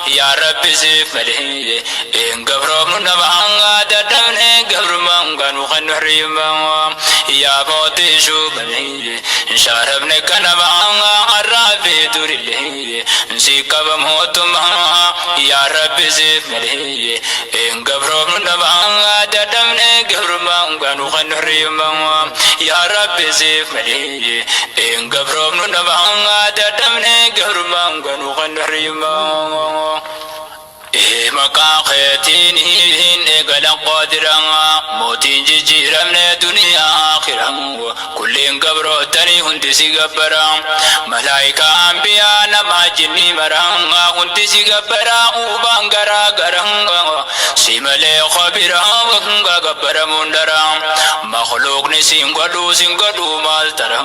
يا ربي سيف ملهي إن قبرهم نبعا ددمني قبر من كانوا خنحريما يا موتي شو ملهي شاربني كنبعا عرافي تريلي نسيكب موتما يا ربي سيف ملهي إن قبرهم نبعا ددمني قبر من كانوا خنحريما يا ربي سيف ملهي إن قبرهم نبعا ددمني قبر من كانوا خنحريما مكان خيتين قال قادرا موتين جيرا من الدنيا آخرا كل قبر تاني هنت سيقبرا ملايكة أنبياء نما جني مرا هنت سيقبرا وبانقرا قرا سيمالي خبرا وكنغا قبر مندرا مخلوق سنقدو مالترا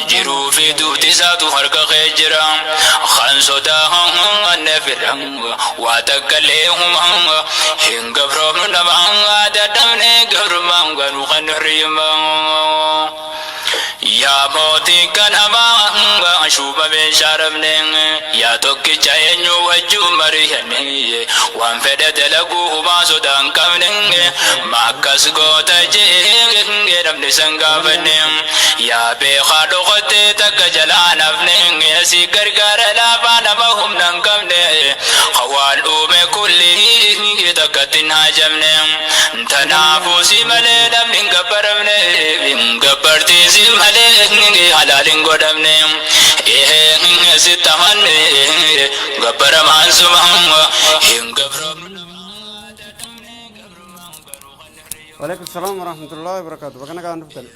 جيرو في دوتي ساتو خرق خيجرا خانسو داها النفرا واتقليهم هن قبرهم نبعا ددمني قبرهم قالوا خنحريما يا موتي كان أبا أشوب من شاربني يا توكي جاينيو وجو مريحني وان فدت لقوه ما سودان كمني ما كسكو تجيه ربني سنقافني يا بيخادو خطي تكجلان أفني يا سيكر كارلا فانا بهم ننكمني خوال أومي كله تكتن هاجمني تنافسي ملي لمن قبرمني من قبرتي سيمالي halalin godamne sitamanne gabbara mansumanga hingabram وعليكم السلام ورحمة الله وبركاته. بكنا قاعد نفتن.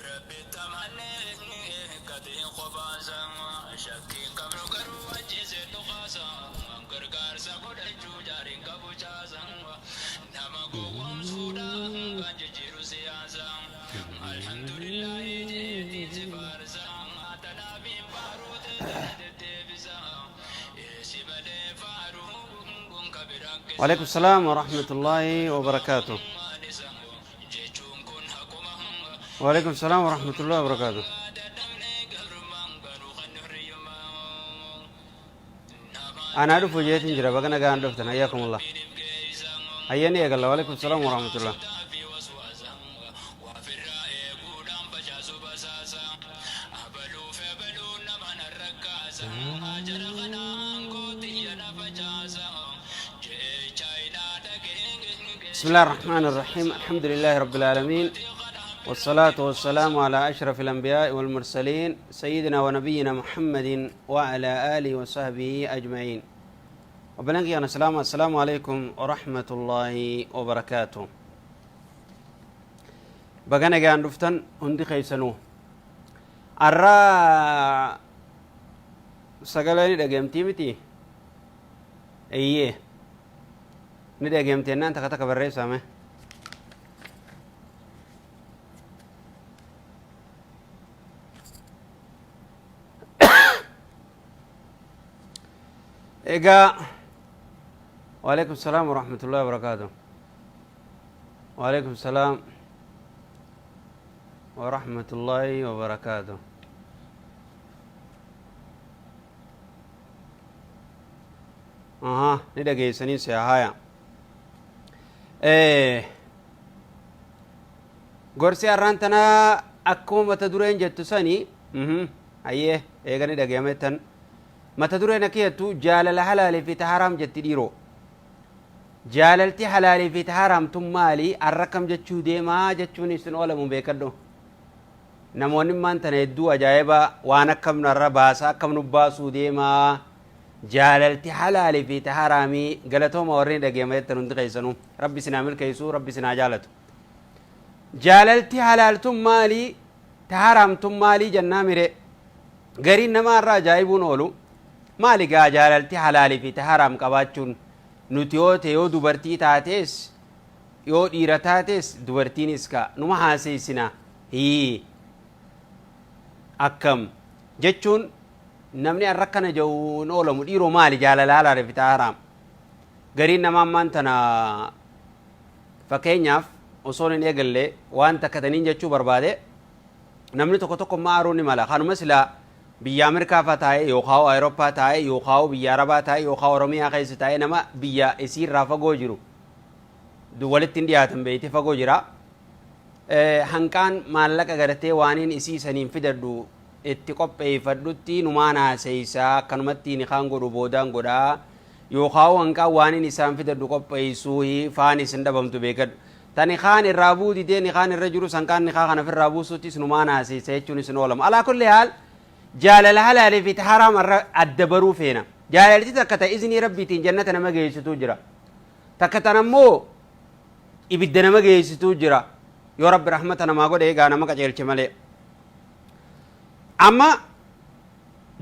وعليكم السلام ورحمة الله وبركاته. وعليكم السلام ورحمة الله وبركاته. أنا أعرف وجهة جرا بكنا قاعد نفتن. حياكم الله. حياني يا الله. وعليكم السلام ورحمة الله. بسم الله الرحمن الرحيم. الحمد لله رب العالمين والصلاة والسلام على أشرف الأنبياء والمرسلين سيدنا ونبينا محمد وعلى آله وصحبه أجمعين. وبنقي أنا السلام عليكم ورحمة الله وبركاته. بقنا جان رفتن هندي خيسنو الرا سجلني دقيمتي متي أيه ندي قيمتين أنت كتك بالرئيس أمه إيجا. وعليكم السلام ورحمة الله وبركاته. وعليكم السلام ورحمة الله وبركاته. ندي قيسني سياهايا gorsi arrantana akkuma mata dureen jettu sani ayyee eegani dhagayametan mata dureen akiyattu jaalala halaalii fi taharaam jetti dhiiroo jaalalti halaalii fi taharaamtun maali arrakam jechuu deemaa jechuun isin oolamu beekadho namoonni maantana hedduu ajaa'ibaa waan akkam narra baasaa akkam nu baasuu deemaa jaalalti halaalii fi taharaamii galatooma warreen dhagayametan hundi keessanuu rabbi sinaa milkeessuu rabbi sinaa jaalatu jaalalti halaaltun maali taharaamtun maali jennaa mire gariin nama irraa ajaa'ibuun oolu maali gaa jaalalti halaalii fi taharaam qabaachuun nuti yoo ta'e yoo dubartii taates yoo dhiira taates dubartiinis ka numa haaseysina akkam jechuun namni arrakkana ja'uun oolamu dhiiroo maali jaalala halaalii fi taharaam gariin nama ammaan tana fakkeenyaaf osoon hin eegalle waan takkataniin jechuu barbaade namni tokko tokko maaruu ni mala kanuma sila biyya Ameerikaa faa taa'e yookaan Awurooppaa taa'e yookaan biyya Arabaa taa'e yookaan Oromiyaa keessa taa'e nama biyya isiirraa fagoo jiru walitti hin dhiyaatan beeyte fagoo jira hanqaan maallaqa garatee waaniin isii saniin fidadhu itti qopheeffadhutti numaan haaseeysaa akkanumatti ni kaan godhu boodaan godhaa yookaan hanqaan waaniin isaan fidadhu qopheessuu faan isin dhabamtu beekadhu tani kaan irraa buudidee ni kaan irra jiru sanqaan ni kaan ofirraa buusuuttis numaan haaseeysa jechuun isin oolama alaa kulli haal jaalala halaalii fi haraam irra adda baruu feena jaalalti takka ta'e iznii rabbiitiin jannata nama geessituu jira takka tan ammoo ibidda nama geessituu jira yoo rabbi rahmata namaa godhe egaa nama qaceelche malee amma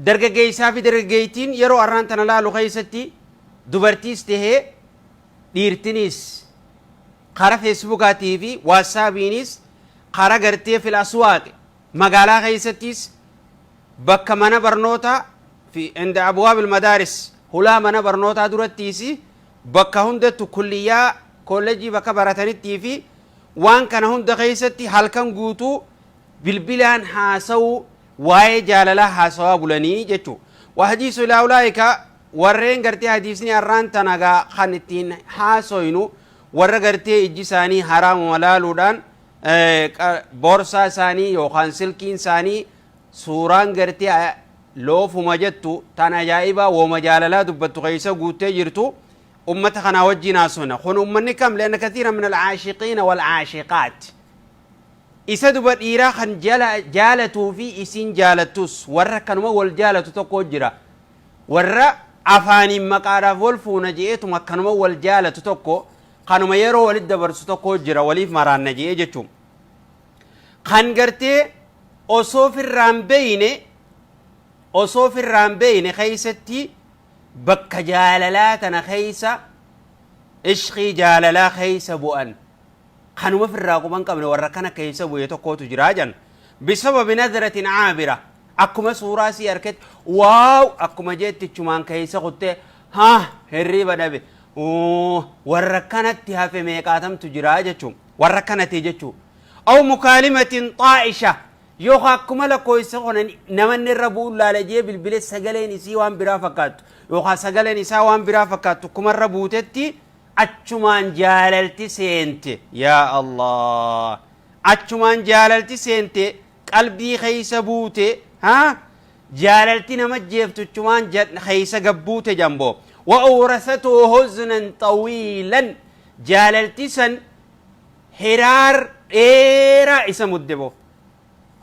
dargaggeessaa fi dargaggeettiin yeroo arraan tana laalu keessatti dubartiis tahee dhiirtinis kara feesbuukaatii fi waatsaapiinis kara gartee fil aswaaqi magaalaa keessattis bakka mana barnoota fi inda abwaab almadaaris hulaa mana barnootaa durattiisi bakka hundattu kulliyyaa kolleejii bakka baratanitti fi waan kana hunda keessatti halkan guutuu bilbilaan haasa'u waa'ee jaalalaa haasawaa bulanii jechuu wahadiisu ilaa ulaa'ika warreen gartee hadiisni arraan tanagaa kan ittiin haasoynu warra gartee ijji isaanii haraama malaaluudhaan boorsaa isaanii yookaan silkiin isaanii suuraan gartee loofuma jettu tan ajaa'ibaa wooma jaalalaa dubbattu keessa guuttee jirtu ummata kana wajjin haasofna kun ummanni kam leena kathiira min alcaashiqiina walcaashiqaat isa duba dhiiraa kan jaalatuu fi isin jaalattus warra kanuma wal jaalatu tokko jira warra afaaniin maqaadhaaf wal fuuna je'eetuma kanuma wal jaalatu tokko kanuma yeroo walit dabarsu tokko jira waliif maraanna je'e jechuun kan gartee osoo firraan beeyne keeysatti bakka jaalalaa tana keeysa ishqii jaalalaa keeysa bu'an kanuma firraa quban qabne warra kana keeysa bu'e tokkootu jiraa jan bisababi nadratin caabira akkuma suuraa sii arket waaw akkuma jeettichumaan keeysa kuttee hirriiba dhabe warra kanatti hafe meeqaatamtu jiraa jechuun warra kanati jechuu aw mukaalimatin xaa'isha yookaan akkuma lakkoofsa qonan namanni irra bu'uun laalajee bilbile sagaleen isii waan biraa fakkaattu yookaan sagaleen isaa waan biraa fakkaattu kuma irra buutetti achumaan jaalalti seente yaa Allah achumaan jaalalti seente qalbii keeysa buute jaalalti nama jeeftu achumaan keeysa gabbuute jamboo wa awrasatu huznan xawiilan jaalalti san hiraar dheeraa isa muddebo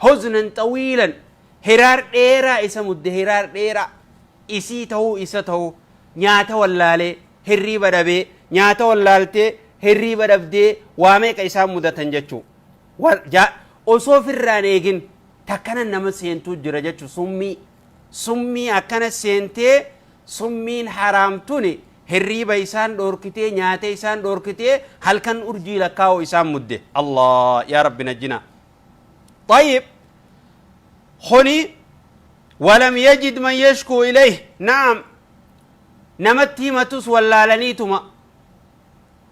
huznan xawiilan hiraar dheeraa isa mudde hiraar dheeraa isii ta'uu isa ta'uu nyaata wallaalee hirriiba dhabee nyaata wallaaltee hirriiba dhabdee waa meeqa isaan mudatan jechuu osoo firraan eegin takkana nama seentuu jira jechuu summii akkana seentee summiin haraamtuni hirriiba isaan dhoorkitee nyaata isaan dhoorkitee halkan urjii lakkaa'u isaan mudde Allah yaa rabbi najjina طيب خني ولم يجد من يشكو إليه نعم نمتي متوس ولا لنيتما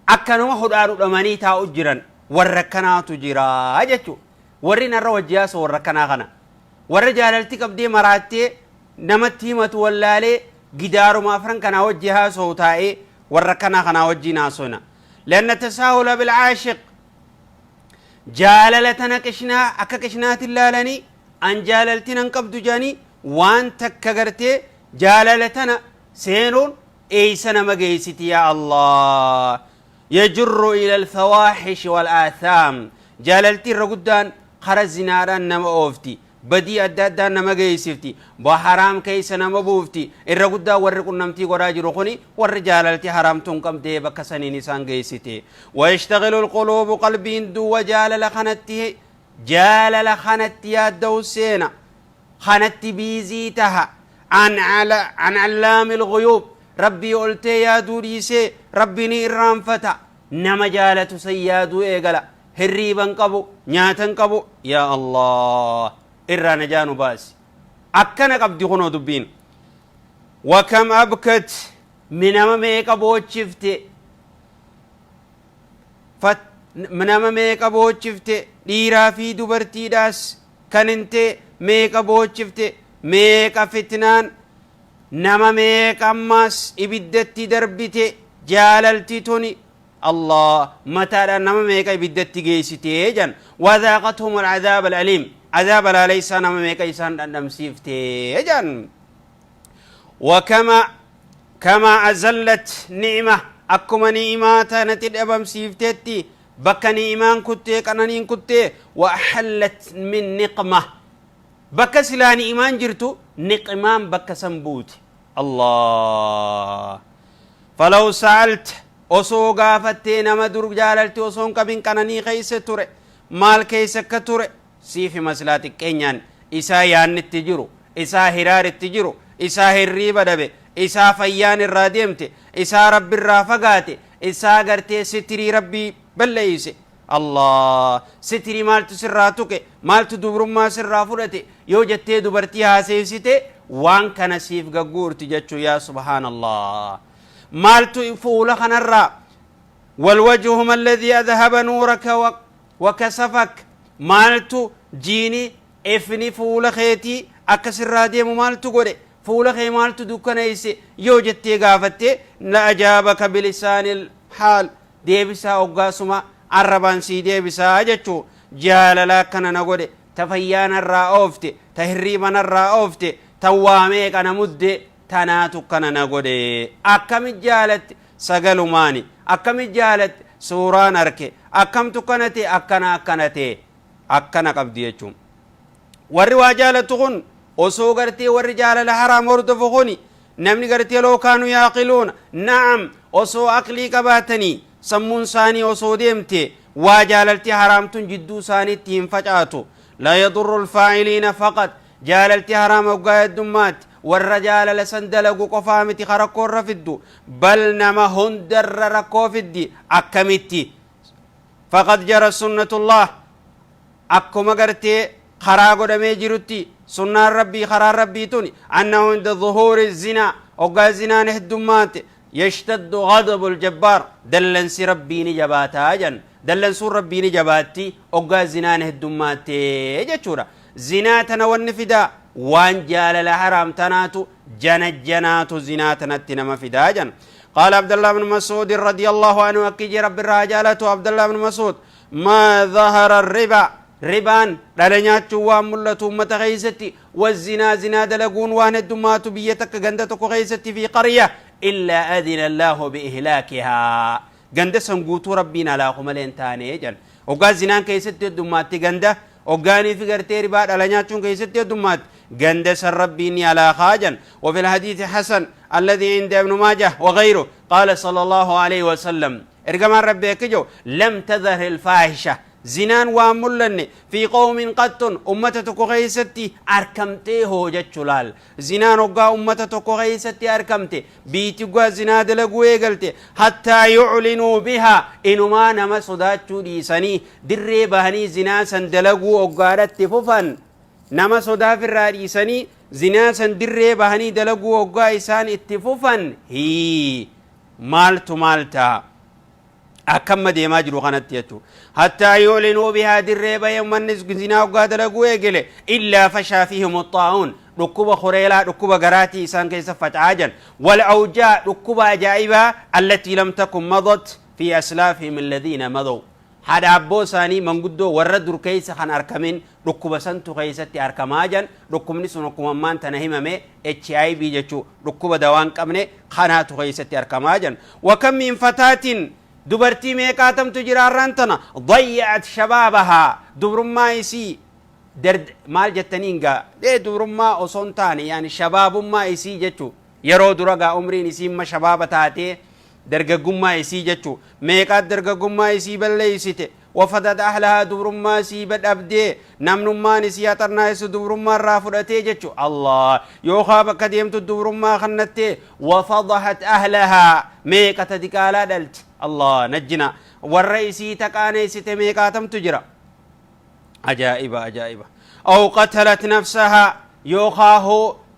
أكنوا حدارو دماني تا أجرا وركنا تجرا أجتو ورنا الروجياس وركنا غنا ورجالتي قبدي مراتي نمتي مت ولا لي جدار ما فرن كنا وجهها صوتاي وركنا غنا وجينا سونا لأن التساهل بالعاشق جاللتنا كشنا أككشنات اللالني أن جاللتنا نقبض جاني وان تكغرتي جاللتنا سينون ايسنا مقيستي يا الله يجر إلى الفواحش والآثام جاللتي رقدان خرز زناران نما اوفتي بدي أدادان نما قيسفتي بحرام كيس نما بوفتي الرقدا ورقون نمتي قراجي رخوني ورجالتي حرام تنقم دي بكساني نسان قيستي ويشتغل القلوب قلبي دو وجال لخنتي جال لخنتي يادو سينا خنتي بيزيتها عن علام الغيوب ربي قلتي يا دوريسي ربي نيران فتا نما جالة سيادو ايقلا هريبا قبو نياتا قبو يا الله إرى نجانو باس أكنا قبدي خنو دبين وكم أبكت من أماميك أبوت شفتي من أماميك أبوت شفتي ليرا في دبرتي داس kaninte meeqa boochifte meeqa fitnaan nama meeqa ammas ibiddatti darbite jaalalti tuni الله متى نما ميكا بدت جيسيتي جن وذاقتهم العذاب الأليم عذاب لا ليس نما ميكا يسان دم سيفتي جن كما أزلت نعمة أكما نعمات نتد أبم سيفتي بك نعمان كتي كنانين كتي وأحلت من نقمة بك سلا نعمان جرتو نقمان بك سنبوت الله فلو سألت osoo gaafattee nama dur jaalalti osoon qabin qananii keeyse ture maal keeyse akka ture siifi maslaa xiqqeenyaan isaa yaannitti jiru isaa hiraaritti jiru isaa hirriiba dhabe isaa fayyaan irraa deemte isaa rabbi irraa fagaate isaa gartee sitirii rabbii balleeyse allah sitirii maaltu sirraa tuqe maaltu dubrummaa sirraa fudhate yoo jettee dubartii haaseessite waan kana siif gagguurti jechuu yaa subhaanallah مالتو فولا خنرا والوجه هم الذي أذهب نورك وكسفك مالتو جيني افني فولا خيتي أكسر راديم مالتو قولي فولا خي مالتو دوكنا يسي يوجدتي غافتي لا أجابك بلسان الحال ديبسا أقاسما عربان سي ديبسا أجتشو جاللا كنا نقولي تفيانا الرا أوفتي تهريبنا الرا أوفتي تواميك أنا مدي tanaatu kana na godhe akkami jaalatti sagalumaani akkami jaalatti suuraan arke akkamtu kanate akkana qabdi jechuun warri waa jaalatu kun osoo gartee warri jaalala haraam hordofu kuni namni gartee loo kaanu yaaqiluuna na'am osoo aqlii qabaatanii sammuun isaanii osoo deemte waa jaalalti haraamtun jidduu isaaniitti hin facaatu la yadurru alfaa'iliina faqat jaalalti haraam hoggaa heddummaatti والرجال لسندلقوا قفامتي خرقوا الرفدو بل نما هندر ركو فدي أكمتي فقد جرى سنة الله أكو مغرتي خراغو دمي جرتي سنة ربي خرار ربي توني أنه عند ظهور الزنا وقا الزنا نهدمات يشتد غضب الجبار دلن سي ربي نجباتا جن دلن سور ربي نجباتي وقا الزنا نهدمات جتشورا زناتنا والنفدا وان جال حرام تناتو جنات زناتنا نما فداجا قال عبد الله بن مسعود رضي الله عنه أكيد رب الرجالة عبد الله بن مسعود ما ظهر الربا ربان لنيات واملة متغيزتي والزنا زنا دلقون وان الدمات بيتك غندتك غيزتي في قرية إلا أذن الله بإهلاكها غندسن قوتو ربنا لا خملين تاني جن وقال زنان كيستي الدمات غنده وقاني في قرتي ربا لنيات كيستي الدمات قندس الربيني على خاجا وفي الحديث حسن الذي عند ابن ماجه وغيره قال صلى الله عليه وسلم ارقم ربي كجو لم تظهر الفاحشة زنان واملن في قوم قط أمتك غيستي أركمتي هو جتشلال زنان وقا أمتك غيستي أركمتي بيتي وقا زنا دلقوا يقلتي حتى يعلنوا بها إنما نما صداتشو ديساني دري بهني زنا سندلقوا وقارت ففن نما صدا في الرئيساني زنا سندري بهني دلقوا وقا إسان اتففن هي مالتا أكم ديما جرو قنات يتو حتى يعلنوا بها دريبا يوم النسق زنا وقاد لقوا يقلي إلا فشا فيهم الطاعون ركوب خريلا ركوب قراتي إسان كيس فتعاجا والأوجاع ركوب أجائبا التي لم تكن مضت في أسلافهم الذين مضوا هذا أبو ثاني من قدو ورد ركيس خان أركمين ركوب سنتو كيستي أركماجا ركوب نسو ركوب مان تنهيم مي HIV جتو ركوب دوان كمني خاناتو كيستي أركماجا وكم من فتاة دبرتي ميقاتم تجراران تنا ضيعت شبابها دبرما يسي درد مال جتنينغا دي دبرما أصنتاني يعني شباب ما يسي جتو يرو درقا عمري نسي ما شباب تاتي درقا قما يسي جتو ميقات درقا قما يسي بل يسيتي وفدد أهلها دبرما يسي بد أبدي نمنما نسي أترنا يسي دبرما رافرتي جتو الله يوخاب كديمت دبرما خنتي وفضحت أهلها ميقات ديكالا دلت الله نجنا والرئيسي تقاني ستميقاتم تجرى عجائبة أو قتلت نفسها يوخاه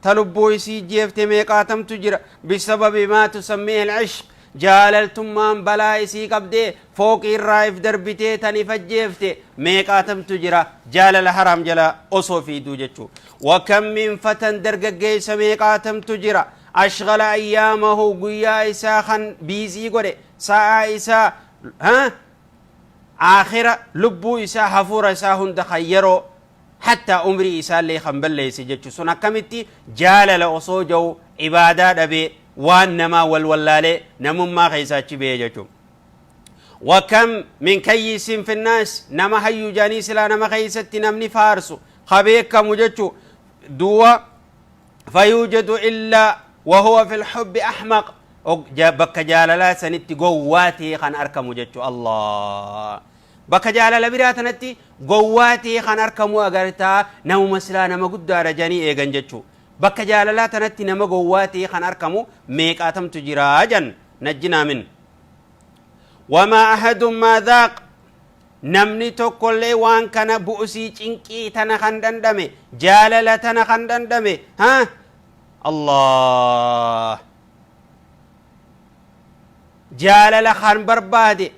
تلبويسي جيفت ميقاتم تجرى بسبب ما تسميه العشق jaalaltummaan balaa isii qabdee fooqii irraa if darbitee tan if ajjeefte meeqaatamtu jira jaalala haraam jala osoo fiiduu jechuu wakam min fatan dargaggeessa meeqaatamtu jira ashgala ayyaamahu guyyaa isaa kan biizii godhe sa'aa isaa آخرة لبو إسا حفور إسا هند خيرو حتى عمري إسا اللي خنبلي سجدت سنة كمتي جال لأصوجو عبادات أبي وانما والولالي نمم ما خيسا بيجتو وكم من كيس في الناس نما هيو جانيس لا نما خيستي نمني فارسو خبيك مجتو دوا فيوجد إلا وهو في الحب أحمق بك جاللا سنتي قواتي خان أركم جتو الله بك جاللا براتنتي قواتي خان أركم أغرتا نمو مسلا نما قدار جاني إيغن جتو بك جاللا تنتي نما قواتي خان أركم ميك آتم تجراجا نجنا من وما أحد ما ذاق نمني تقول وان كان بؤسي چنكي تنخن دندمي جاللا تنخن دندمي ها الله جالala kan barbaade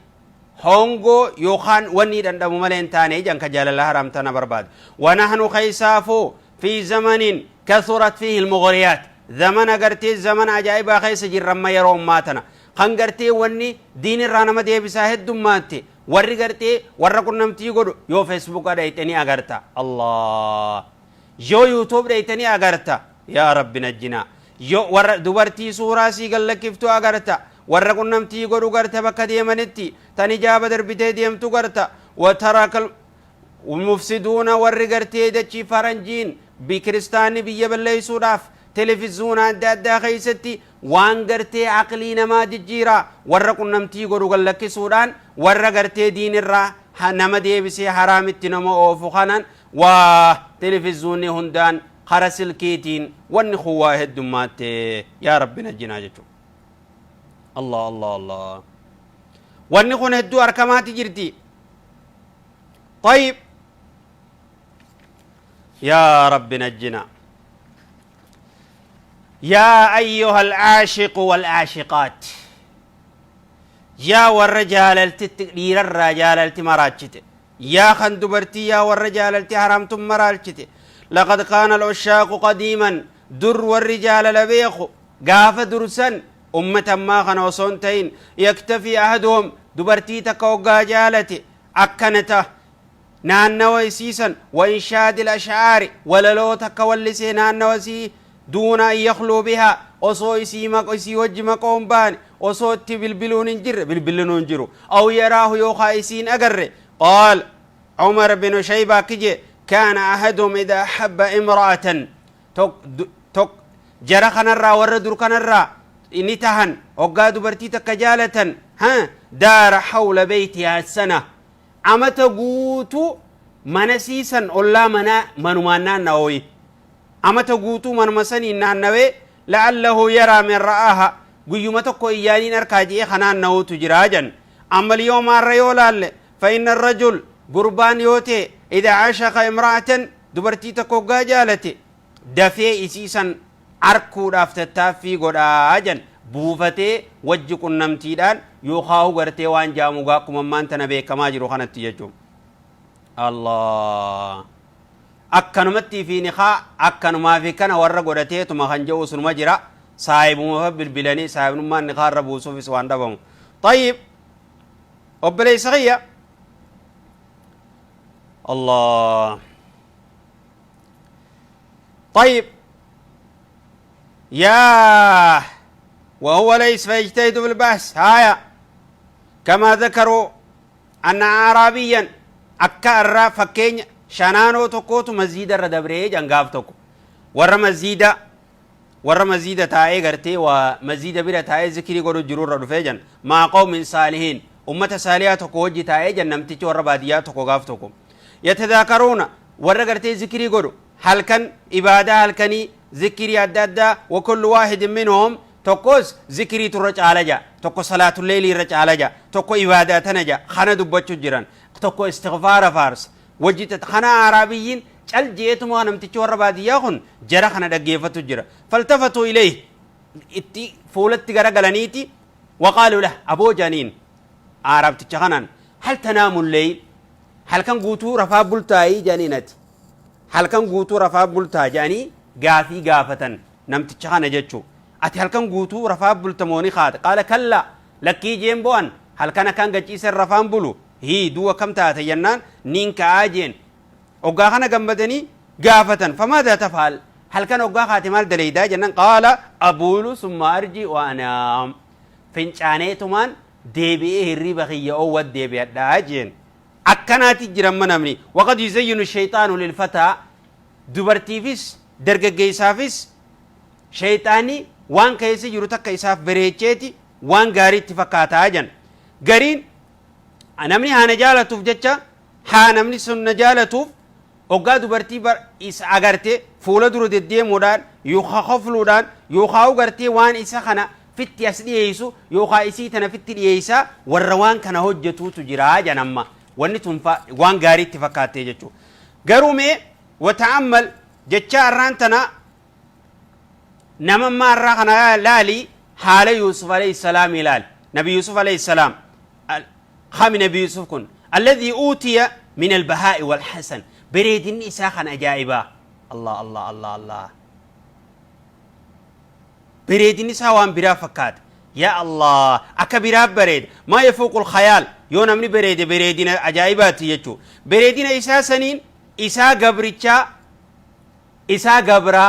hongo yookaan wanni dandhamu malee hin taane janka jaalala haramtana barbaade wanahnu khaysaafo fi zamanin kathurat fihi almughriyat zaman agartee zaman ajaa'iba khaysa jirramma yeroo maatana kan gartee wanni diin irraa nama deebisaa heddummaatti warri gartee warra qunnamtii godhu yoo facebook dhaytanii agarta allah yoo youtube dhaytanii agarta yaa rabbi najjina yoo warra dubartii suuraa sii gallakiftu agarta warra qunnamtii godhu garta bakka deemanitti tan ijaaba darbitee deemtu garta wataraka mufsiduuna warri gartee dachii faranjiin bikiristaanni biyya balleeysuudhaaf televiziyoona adda addaa keeysatti waan gartee aqlii namaa jijjiiraa warra qunnamtii godhu gallakkisuudhaan warra gartee diinirraa nama deebisee haraamitti nama oofu kanan waa televiziyoonni hundaan kara silkiitiin wanni kuwaa heddumaatte yaa rabbi najjinaa jechuudha الله الله الله ونكون هدو أركمات جرتي طيب يا رب نجنا يا أيها العاشق والعاشقات يا والرجال التقدير الرجال التمراتشت يا خندبرتي يا والرجال التحرمتم مرالشت لقد كان العشاق قديما در والرجال لبيخ قاف درسا أمة ما خنا وصنتين يكتفي أحدهم دبرتي تكوغا جالتي أكنته نان ويسيسا وإنشاد الأشعار ولا لو تكولسي نان وسي دون أن يخلو بها وصو يسيمك ويسي وجمك ومبان وصو تبلبلون انجر بلبلون انجرو أو يراه يوخايسين أقر قال عمر بن شيبة كجي كان أحدهم إذا أحب امرأة تك جرخنا الرا وردر كنا الرا إني تهن وقا دبرتي تكجالة دار حول بيتها السنة أما تقوتو منسيسا أولا منمانا نووي أما تقوتو منمسني نانوي لعله يرى من رآها قيومتكو إيانين أركاجي خنان نو تجراجا أما اليوم الريولال فإن الرجل قربان يوتي إذا عاشق امرأة دبرتي تكوغا جالتي دفي إسيسا arkuu dhaaftataafii godhaajan buufatee wajji qunnamtiidhaan yookaan gartee waan jaamugaa akkuma maanta beekamaa jiru kanatti jechuun Allah akkanumatti fi niqaa akkanumaa fi kana warra godhateetuma kan jedhu sunuma jira saahibuma bilbilanii saahibummaan niqaa irra buusuufis waan dhabamu طيب obboleessa kiyya Allah طيب يا وهو ليس فيجتهد في البحث هايا كما ذكروا أن عربيا أكار فكين شانانو تكوتو مزيد الردبري جنگاف تكو ور مزيد تاي غرتي ومزيد بلا تاي ذكري قدو جرور ردفجن مع قوم صالحين أمة صالحة تكو وجي تاي جنمتي ور باديات تكو غاف تكو يتذاكرون ور غرتي ذكري قدو هل كان إبادة هل كاني ذكري أدادا وكل واحد منهم تقوز ذكري ترج على جا تقو صلاة الليل رج على جا تقو إبادة نجا خنا دبتشو جيران تقو استغفار فارس وجدت خنا عربيين چل جيتم وانم تشور باديا خن جرا خنا دغيفتو جرا فالتفتوا إليه اتي فولت غرا غلانيتي وقالوا له أبو جانين عربت تشغنان هل تنام الليل هل كان قوتو رفا بلتاي جانينت هل كان قوتو رفا بلتا جاني قافي قافة نمت تشغنا جتشو أتي هل كان قوتو رفا بلتموني خاط قال كلا لكي جيمبوان هل كان قجيس الرفان بلو هي دوا كم تاتينان نين كاجين وقاخنا قمدني قافة فماذا تفعل هل كان وقاخاتي مال دليدا جنان قال أبول ثم أرجي وأنام فنشانيتمان ديبئه الربخية أو الديبئة داجين أكناتي جرمان أمني وقد يزين الشيطان للفتى دبرتي فيس درجة جيسافيس شيطاني وان كيسي يروتك إساف بريتشيتي وان غاري تفكاتا جن غارين أنمني هانجالة تفجتشا هانمني سنجالة وقا دبرتي بر إس أغرتي فولا درو دي مودان يوخا خفلودان يوخا أغرتي وان إسا خنا fitti as dhiyeessu yookaan isii tana fitti dhiyeessa warra waan kana hojjetuutu jira janamma wanni tun waan gaariitti fakkaatee jechuudha garuu mee wata'ammal jecha arraan tana namammaa irraa kana laali haala Yuusuf alayhi salaam ilaal nabi Yuusuf alayhi salaam khami nabi Yuusuf kun alladhi utiya min al-baha'i wal hasan bareedin isaa kan ajaa'iba Allah Allah Allah Allah بريدني سوان برا فكات يا الله أكبر بريد ما يفوق الخيال يوم من بريدنا عجائبات يجو بريدنا إسا سنين إسا قبرتشا إسا قبرا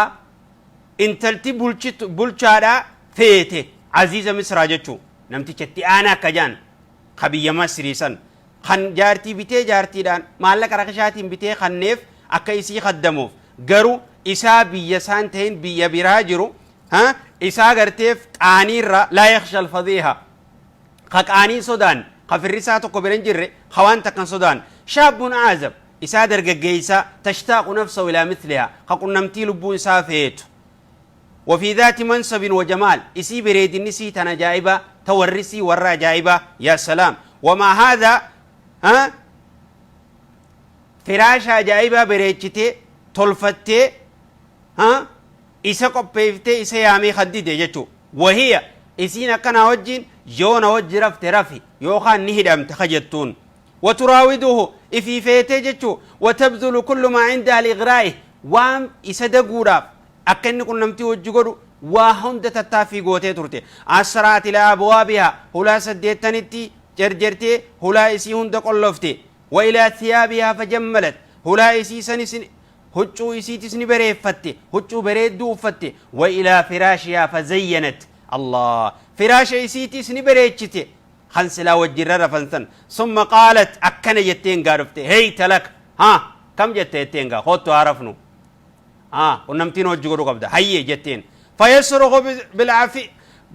انتلتي بلشارا فيته عزيزة مصر جتو نمتي شتي أنا كجان خبيا مصري سن خن جارتي بيتي جارتي دان مالك رخشاتي بيتي خنيف أكيسي خدموف قرو إسا بيسان تين بيا براجرو ها إسا قرتيف قانير لا يخشى الفضيحة قاني سودان قفرساتو قبرن جر خوان تكن سودان شاب عازب إسا درق جيسا تشتاق نفسه إلى مثلها قل نمتي لبون سافيت وفي ذات منصب وجمال إسي بريد النسي تنجائبة تورسي ورا جائبة يا سلام وما هذا ها فراشا جائبة بريدتي تلفتي ها إسا قبيفتي إسا يامي خديدة جتو وهي إسينا كان وجين جونا وجي رفت رفي يوخان نهدم تخجتون وتراوده إفي فيتي جتو وتبذل كل ما عندها لإغرائه وام إسا دقورا أكن كن نمتي وجيقودو وهم تتافي قوتي ترتي أسرات إلى أبوابها هلا سديتنتي جرجرتي هلا إسي هند قلفتي وإلى ثيابها فجملت هلا إسي سنسن هجو إسيتي سني بريفتي هجو بريدو فتي وإلى فراشها فزينت الله فراش إسيتي سني بريتشتي خنسلا وجرر فنسن ثم قالت أكن جتين قارفتي هي تلك ها كم جتين قا خدتو عرفنو ونمتين وجهرو قبدا هي جتين فيصرخ بالعفي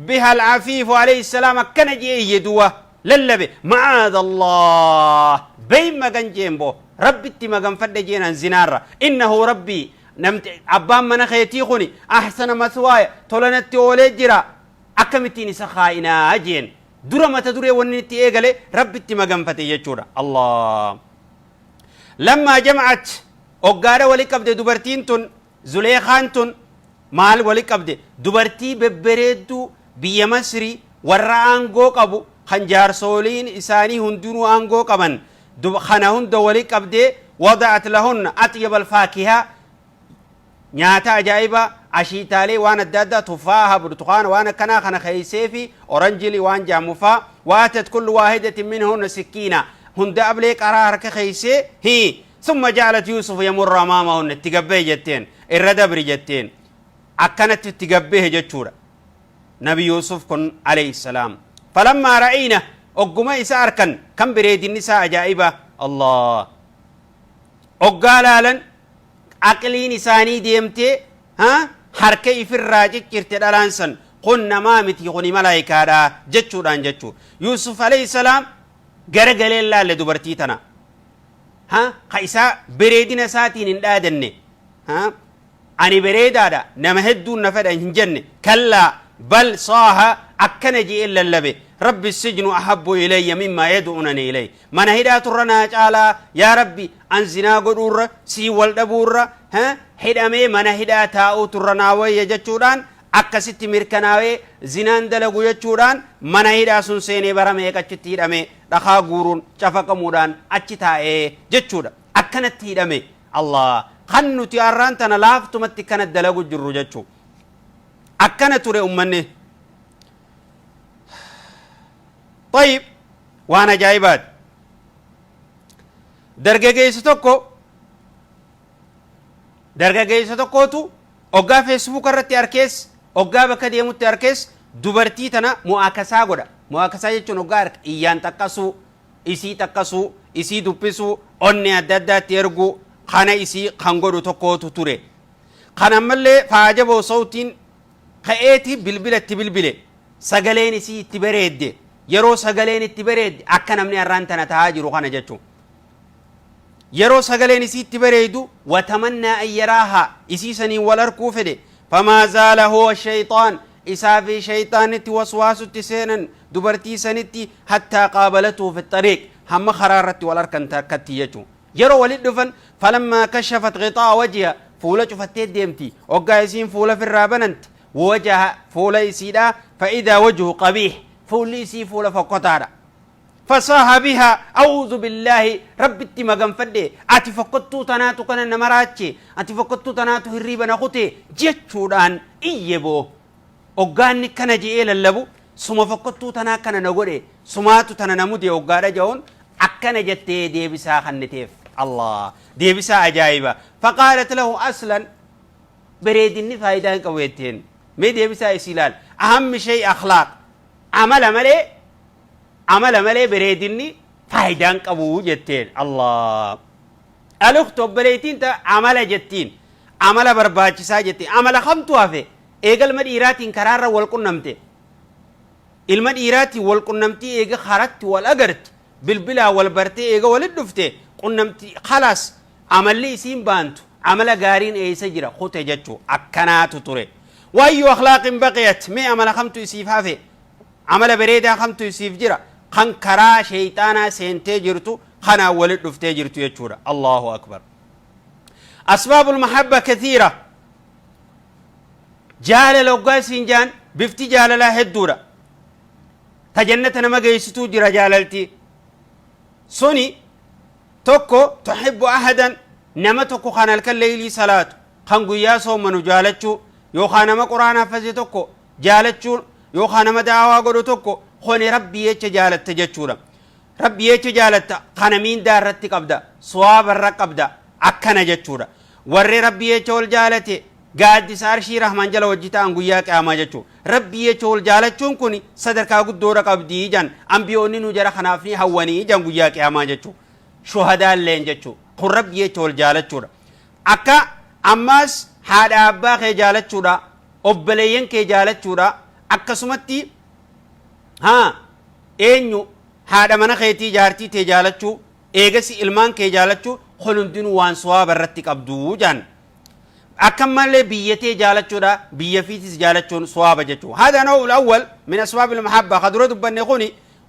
بها العفيف عليه السلام أكن جي يدوه للبي معاذ الله بيما جنجيمبو ربي تما جنفد جينا زنارة إنه ربي نمت أبام من خيتيخني أحسن مثواي طلنت ولجرا أكمتيني سخائنا أجين درا ما تدري ونتي إيجالي ربي تما جنفد يجورا الله لما جمعت أوجارة ولكبد دبرتين تون زليخان تون مال ولكبد دبرتي ببردو بيمسري ورانغو كابو خنجار سولين إساني هندونو أنغو كمان خناهن دولك أبدي وضعت لهن أطيب الفاكهة نياتا عجائبة عشيتالي وانا الدادة تفاها برتقان وانا كنا خنا خيسيفي أورنجلي وان جامفا واتت كل واحدة منهن سكينة هند أبليك أرارك خيسي هي ثم جعلت يوسف يمر أمامهن تقبيه جتين الردبر جتين أكنت تقبيه جتورا نبي يوسف كن عليه السلام فلما رأينا أقوما إسار كم بريد النساء عجائبة الله أقالالا أقلي نساني ديمتي ها حركي في الراجك ارتدالانسا قلنا ما متي قني ملايكا دا جتشو دان جتشو يوسف عليه السلام غرغل الله لدبرتيتنا ها قيسا بريدنا ساتين اندادني ها أني بريدا دا نمهدو نفدا هنجن كلا بل صاها أكنجي إلا اللبي رب السجن أحب إلي مما يدعونني إليه من هدات الرنا تعالى يا ربي أنزنا قدور سي والدبور ها هدامي من هدات أوت الرنا ويجتشوران akkasitti mirkanaawee zinaan dalagu jechuudhaan mana hidhaa sun seenee bara meeqachitti hidhame dhakaa guuruun cafaqamuudhaan achi taa'ee jechuudha akkanatti hidhame Allah kan nuti arraan tana laaftumatti kana dalagu jirru jechuu akkana ture ummanni طيب وانا جايبات dargaggeessa tokkootu oggaa feesbuuk irratti arkees oggaa bakka deemutti arkees dubartii tana mu'aakasaa godha mu'aakasaa jechuun oggaa iyyaan xaqqasuu isii dubbisuu onni adda addaatti ergu kana isii kan godhu tokkootu ture kan ammallee faajaboo sawtiin ka'eeti bilbilatti bilbile sagaleen isii itti bareedde yeroo sagaleen itti bareedde akka namni arraan tana ta'aa jiru kana jechuun yeroo sagaleen isii itti bareedu watamannaa an yaraaha isii saniin wal arkuu fedhe famaa zaala huwa shayxaan isaa fi shayxaanitti waswaasutti seenan dubartii sanitti hattaa qaabalatuhu fi xariiq hamma karaa irratti wal arkan takkatti jechuu yeroo walit dhufan falammaa kashafat qixaa wajiha fuula cufattee deemti oggaa isiin fuula firraa bananti wajaha fuula isiidha fa'idaa wajhu qabiih fuulli isii fuula fokkotaadha فصاح بها أعوذ بالله رب التمغن فدي أتي فقدتو تناتو كان نمراتي أتي فقدتو تناتو هريبا نخوتي جتشودان إيبو أغاني كان جئيل اللبو سما فقدتو تنا كان نغوري سماتو تنا نمودي أغارة جون أكنا جتي ديبسا خنتيف الله ديبسا أجايبا فقالت له أصلا بريدني فايدان كويتين مي ديبسا إسلال أهم شيء أخلاق عمل ملي بريدني فايدان قبو جتين الله الأخت وبريتين تا عمل جتين عمل برباچسا جتين عمل خمتوا في ايغل مديرات انكرار والقنمتي المديرات والقنمتي ايغ خرت والاغرت بالبلا والبرتي ايغ ولدفتي قنمتي خلاص عمل لي سين بانتو عمل غارين اي سجرا خوته جچو اكناتو توري وايو اخلاق بقيت مي عمل خمتو يسيفها في عمل بريدا خمتو يسيف جرا خن كرا شيطانا سنتي جرتو خنا ولد دفتي جرتو يچورا الله اكبر اسباب المحبه كثيره جال لوغا سنجان بفتي جال لا هدورا تجنت نما جيستو جرا جاللتي سوني توكو تحب احدا نما توكو خنا الليلي صلاه خن غيا صوم منو جالچو يو خنا ما قران حفظي توكو جالچو يو خنا ما دعوا غدو توكو خوني ربي يچ جالت جچورا ربي يچ جالت خنا مين دارت قبدا صواب الرقبدا اكنا جچورا ور ربي يچ ول جالتي قاد سارشي رحمان جل وجتا انغيا قياما جچو ربي يچ ول جالچون كوني صدر کا غدورا قبدي جان انبيوني نو جرا خنافني حواني جان غيا قياما جچو شهداء لين جچو خر ربي يچ ول جالچورا اكا اماس حدا ابا خ جالچورا اوبلين كي جالچورا akkasumatti eenyu haadha mana keetii jaartii tee jaalachuu eegasi ilmaan kee jaalachuu hundinuu waan sawaaba irratti qabdu jaan akkamallee biyyatee jaalachuudha biyya fiitis jaalachuun sawaaba jechuu hada noo alawwal min asbab almahabba qadru dubbanne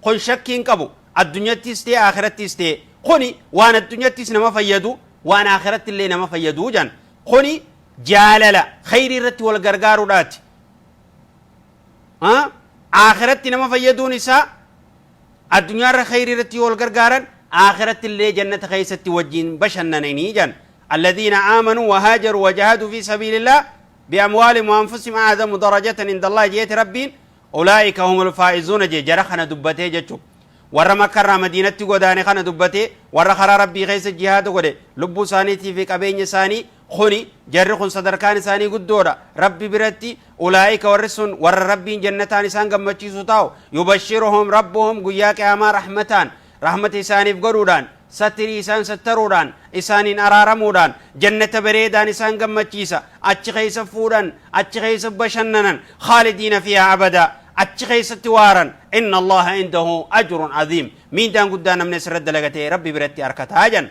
kun shakkiin qabu addunyattis tee akhirattis tee kuni waan addunyattis nama fayyadu waan akhirattillee nama fayyadu jaan kuni jaalala khayri irratti wal gargaaruudhaati آخرت نما فيدون إساء الدنيا خير رتي والغرغارا آخرت اللي جنة خيست وجين بشننيني جن الذين آمنوا وهاجروا وجاهدوا في سبيل الله بأموالهم وأنفسهم أعظم درجة عند الله جيت ربين أولئك هم الفائزون جرى خنا دبته جتشو ورا مكة مدينة غدان خنا دبته ورا خرا ربي خيس الجهاد غده لبو ثاني في كبين ثاني خوني جرى خن صدر كان ثاني قدورا ربي برتي أولئك ورسون ور ربي جنتان سان غمچي سوتاو يبشرهم ربهم غياك اما رحمتان رحمت ثاني فغرودان ستري سان سترودان إسانين أرارمودان جنة بريدان إسان غمچيسا أچ خيس فودان أچ خيس بشننن خالدين فيها أبدا أچ خيس توارن إن الله عنده أجر عظيم مين دان قدان من سرد لغتي ربي برتي أركتها جن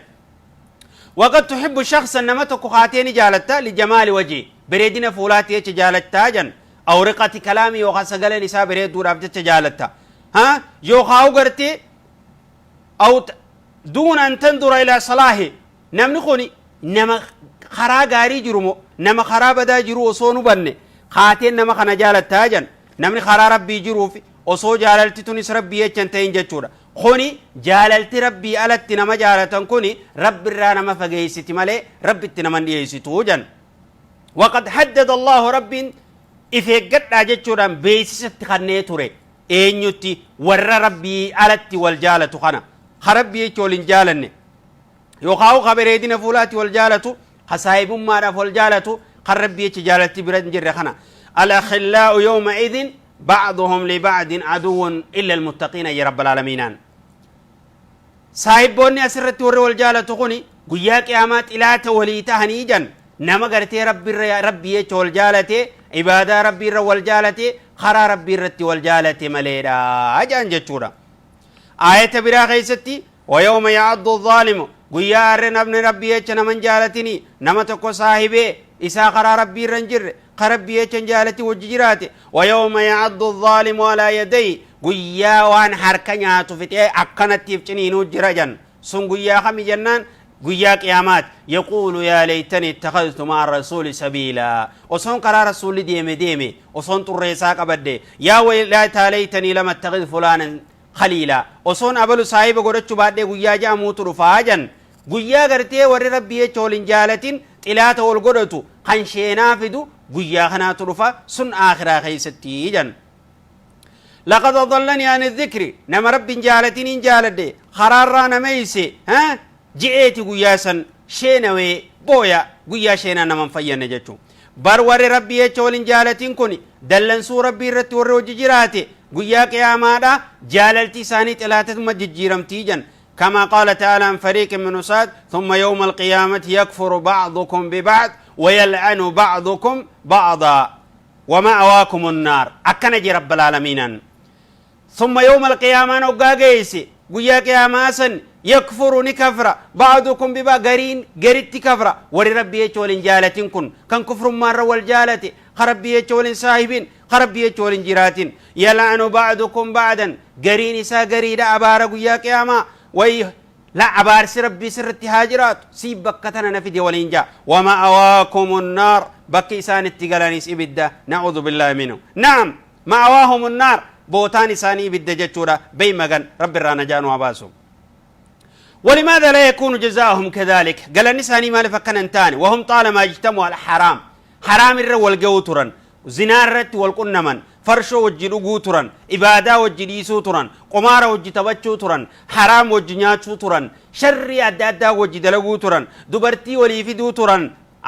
وقد تحب شخصا نمتك خاتين جالتا لجمال وجهي بريدنا فولاتي جالتا جن أو رقة كلامي وخسقل نساء بريد دور أبجت جالتا يو خاو قرتي أو دون أن تنظر إلى صلاحي نمني خوني نما خرا غاري جرمو نما خرا بدا جرو صونو بني خاتين نما خنا جالت تاجن نمني خرا ربي جروف osoo jaalalti tunis rabbii jechan ta'in jechuudha kuni jaalalti rabbii alatti nama jaalatan kuni rabbi irraa nama fageessiti malee rabbitti nama dhiyeessitu jan waqad haddada allahu rabbiin ifeeggadhaa jechuudhaan beeksisatti kannee ture eenyutti warra rabbii alatti wal jaalatu kana ha rabbii jecha wal hin jaalanne yookaan ha bareedina fuulaatti wal jaalatu ha saahibummaadhaaf wal jaalatu kan rabbii jecha jaalatti bira hin jirre kana al-akhillaa'u yawma idhin بعضهم لبعض عدو إلا المتقين يا رب العالمين صاحب بوني أسرت ور والجالة تقولي قياك يامات إلى تولي تهنيجا نما قرتي ربي يتش والجالة عبادة ربي الر والجالة خرا ربي الرت والجالة مليدا أجان جتورا آية برا غيستي ويوم يعض الظالم قيار ابن ربي يتش نمن جالتني نما تكو صاحبه إسا خرا ربي رنجر قربي يتنجالتي وججراتي ويوم يعض الظالم على يدي قيا وان حركنيات فتي أكنت يفتنين وجرجا سن قيا خمي جنان قيا قيامات يقول يا ليتني اتخذت مع الرسول سبيلا وصن قرا رسول ديمي وصن تريساك أبدي يا ويلاتا ليتني لم اتخذ فلانا خليلا وصن أبلو صاحب قرأتش بعد قيا جاموت رفاجا قيا قرتي ور ربي يتشولين جالتين إلاتا والقرأتو خنشينا فدو قيا خنا ترفا سن آخرا خيستي جن لقد ضلني عن الذكر نما رب جالتين جالد خرارا نميسي ها جئت قياسا شينوي بويا قيا شينا نمن فينا جتو برور ربي يتشولين جالتين كوني دلن سو ربي رت وروج جراتي قيا قيامادا جالتي ساني تلاتة مججيرم تيجن كما قال تعالى عن فريق من نساد ثم يوم القيامة يكفر بعضكم ببعض ويلعن بعضكم بعضا ومأواكم النار أكنج رب العالمين ثم يوم القيامة نقاقيسي قيا قياماسا يكفر نكفر بعضكم ببعض قريت كفر وربي يتولين جالتين كان كفر مرة والجالة خربي يتولين صاحبين خربي يتولين جراتين يلعن بعضكم بعضا قرين سا قريدا أبارا قيا قياما وي لا عبار ربي سرتي هاجرات سيب بكتنا نفدي ولينجا وما أواكم النار بكي سان التقلانيس إبدا نعوذ بالله منه نعم ما أواهم النار بوتان ساني إبدا جتورا بيمغان رب الرانا جانوا عباسهم ولماذا لا يكون جزاؤهم كذلك قال النساني ما لفكنا انتاني وهم طالما اجتمعوا على حرام الرول قوترا زنارت والقنمن فرشو وجي لغو تران إبادة وجي ديسو تران قمارة وجي تبچو تران حرام وجي نياتشو تران شري أدادا وجي دلغو تران دبرتي ولي فدو تران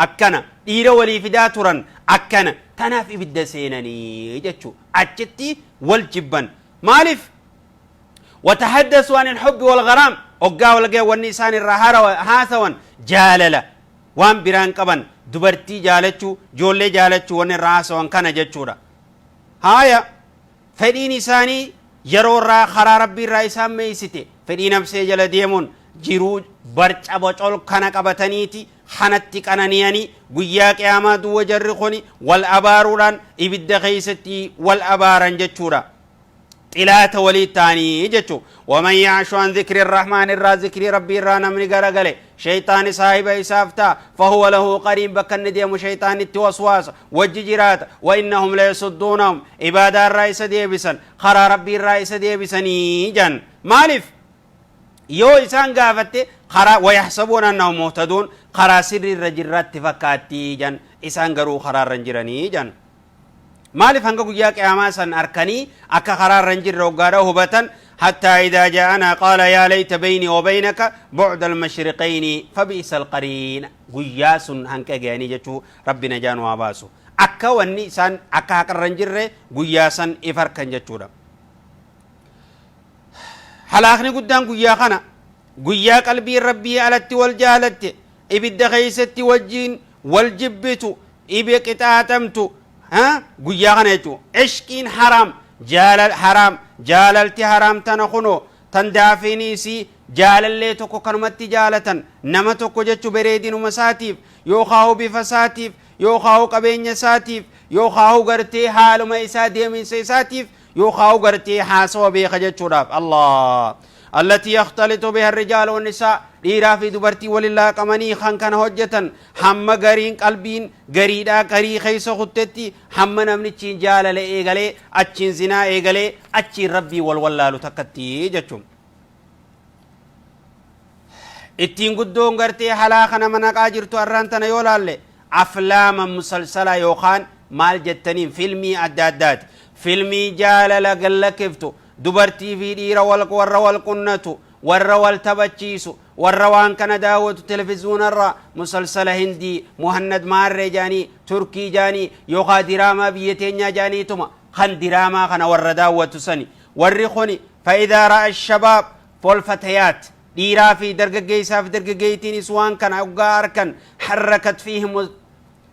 أكنا إيرا ولي فدا تران أكنا تنافي بالدسيناني جتشو أجتي والجبان مالف وتحدثوا عن الحب والغرام أقا والقا والنسان الرهارة هاثوان جاللا وان بران قبان دبرتي جالتشو جولي جالتشو وان الرهاسوان كان جتشورا هايا فدين إساني يرورا خرا ربي الرئيسان ميسيتي فدين نفسي جل ديمون جيرو برچ أبوچول خانك أبتانيتي خانتي كانانياني قيا قياما دو جرخوني والأباروران إبد خيستي والأباران جتشورا إلات ولي تاني جتشو ومن يعش عن ذكر الرحمن ذكر ربي الرانا من غرغله شيطان صاحب إسافتا فهو له قريب بكن ديم شيطان التوسواس وججرات وإنهم لا يصدونهم عباد الرئيس ديبسن خرا ربي الرئيس ديبسني جن مالف يو إسان قافت خرا ويحسبون أنهم مهتدون خرا سر الرجرات فكاتي جن إسان قرو خرا رنجرني جن مالف هنگو قيا قياما سن أركني أكا خرا رنجر روغارا هبتن حتى إذا جاءنا قال يا ليت بيني وبينك بعد المشرقين فبئس القرين قياس هنكا جاني جتو ربنا جانو عباسو أكا واني سان أكا هكا رنجر قياسا إفركن جتو حلاخني قدام قيا خنا قيا قلبي ربي على والجالت إبد خيست وجين والجبتو إبي قطاتمتو ها قيا خنا جتو عشقين حرام جالل حرام جاللتي حرام تنخنو تندافيني سي جالل توكو كرمتي جالتن نما توكو جچو بريدين مساتيف يو خاو بفساتيف يو خاو قبين ساتيف يو خاو غرتي حالو ما إسا ديمين ساتيف يو خاو غرتي حاسو بيخ جچو راب الله التي يختلط بها الرجال والنساء ديرا في دبرتي ولله قمني خان كان هجة هم غرين قلبين غريدا غري خيس خطتي هم نمني جال لإيغالي أتشين زنا إيغالي أتشين ربي والوالله تكتي جتشم ittiin guddoon gartee halaa kana manaqaa jirtu arraan tana yoo laalle aflaama musalsala yookaan maal jettaniin filmii adda addaati filmii jaalala gallakiftu dubartii fi dhiira warra wal qunnatu warra wal taphachiisu warra waan kana daawwatu televiziyoonarra musalsala hindii muhannad maarree jaanii turkii jaanii yookaan diraamaa biyya teenyaa jaaniituma kan diraamaa kana warra daawwatu sani warri kuni fa'idaa ra'a shabaab folfatayaat ديرا في درجة في درجة سواء كان أوجار كان حركت فيهم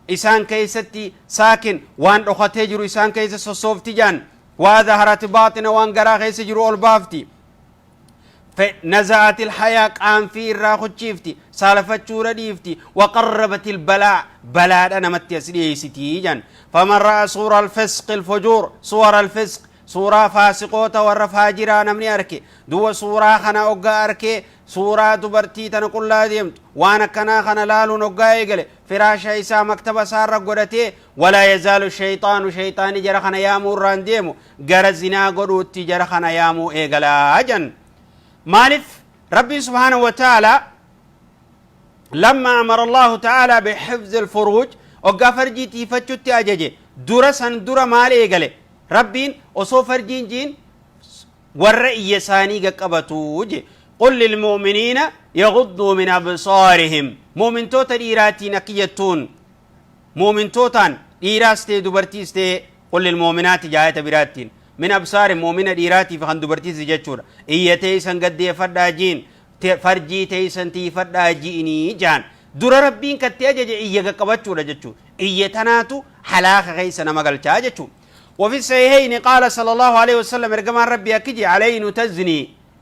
إنسان كيستي ساكن وان أخته جرو إنسان كيس صوف تجان وظهرت باطن وان جرا كيس جرو البافتي فنزعت الحياة عن في الراخد شيفتي سالفت شورا ديفتي وقربت البلاء بلاء أنا متيسري ستيجان فمن رأى صور الفسق الفجور صور الفسق سورة فاسقوتا ور فاجرا نمني أركي دو سورة خنا أوغا أركي سورة دبرتي تنقل لا ديمت وانا كنا خنا لالو نوغا إيغلي فراش إيسا مكتب سارة قدتي ولا يزال الشيطان شيطان جرى خنا يامو رانديمو غرى زنا قدوت جرى خنا يامو إيغلا أجن مالف ربي سبحانه وتعالى لما أمر الله تعالى بحفظ الفروج أوغا فرجي تيفتشو تأججي درسا درا مال إيغلي ربين أصو فرجين جين والرئي ساني قبطوج قل للمؤمنين يغضوا من أبصارهم مؤمن توتا إيراتي نقيتون مؤمن توتان إيراستي دبرتيستي قل للمؤمنات جاية براتين من أبصار مؤمن إيراتي فخن دبرتيستي جاتشور إيا تيسان قد يفردا جين فرجي تيسان تيفردا جيني جان در ربين كتياجة إيا قبطشور جاتشور إيا تناتو حلاق غيسنا مقال جاتشور وفي الصحيحين قال صلى الله عليه وسلم رقمان ربي أكجي علينا تزني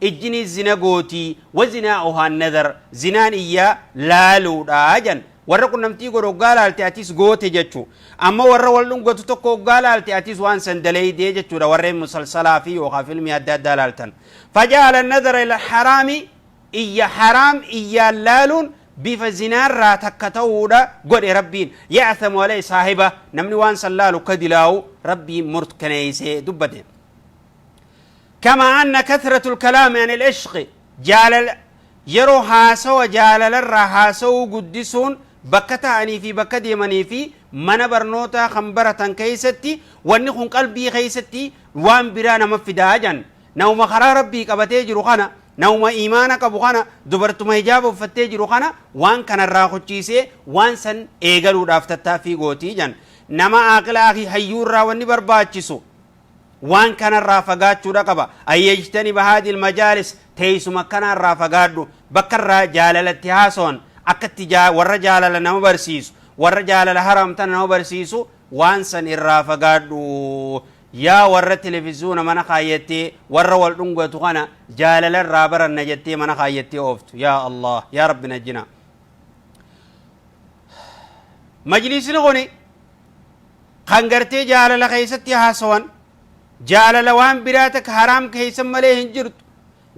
اجني الزنا قوتي وزناؤها النذر زنان إيا لالو راجن ورقو نمتي قرو قال التأتيس قوتي جتشو أما ورقو واللون قوتو تقو قال التأتيس وان سندلي دي جتشو ورقو مسلسلا فيه وخا فيلمي الداد دالالتن فجعل النذر إلى الحرام إيا حرام إيا لالون بفزنار را تكتودا قد ربين يعثم عليه صاحبه نمني وان سلالو كدلاو ربي مرت كنيسي دبته كما أن كثرة الكلام عن العشق جال يرو هاسو جال للرا هاسو قدسون بكتاني في بكدي مني في من برنوتا خمبرة كيستي ونخن قلبي خيستي وان برانا مفداجا نوم خرا ربي كبتي جروخانا نوم إيمانك بخانا دبرتم هجاب فتي جروخانا وان كان الراخو تشيسي وان سن إيغلو دافتتا في قوتي جان نما عقل أخي حيور راواني برباچسو وان كان الرافقات شودا قبا أي يجتني بهذه المجالس تيسو مكان الرافقات بكر جالالتي هاسون أكت ور جالال نمو برسيسو ور جالال حرام تن نمو برسيسو وان سن الرافقات يا ور تلفزيون من خايتي ور والدنغو تغانا جالال الرابر النجتي من خايتي أوفت يا الله يا رب نجنا مجلس نغني خنگرتي جالال خيستي هاسوان جالال وان براتك حرام كيسن مليه انجرت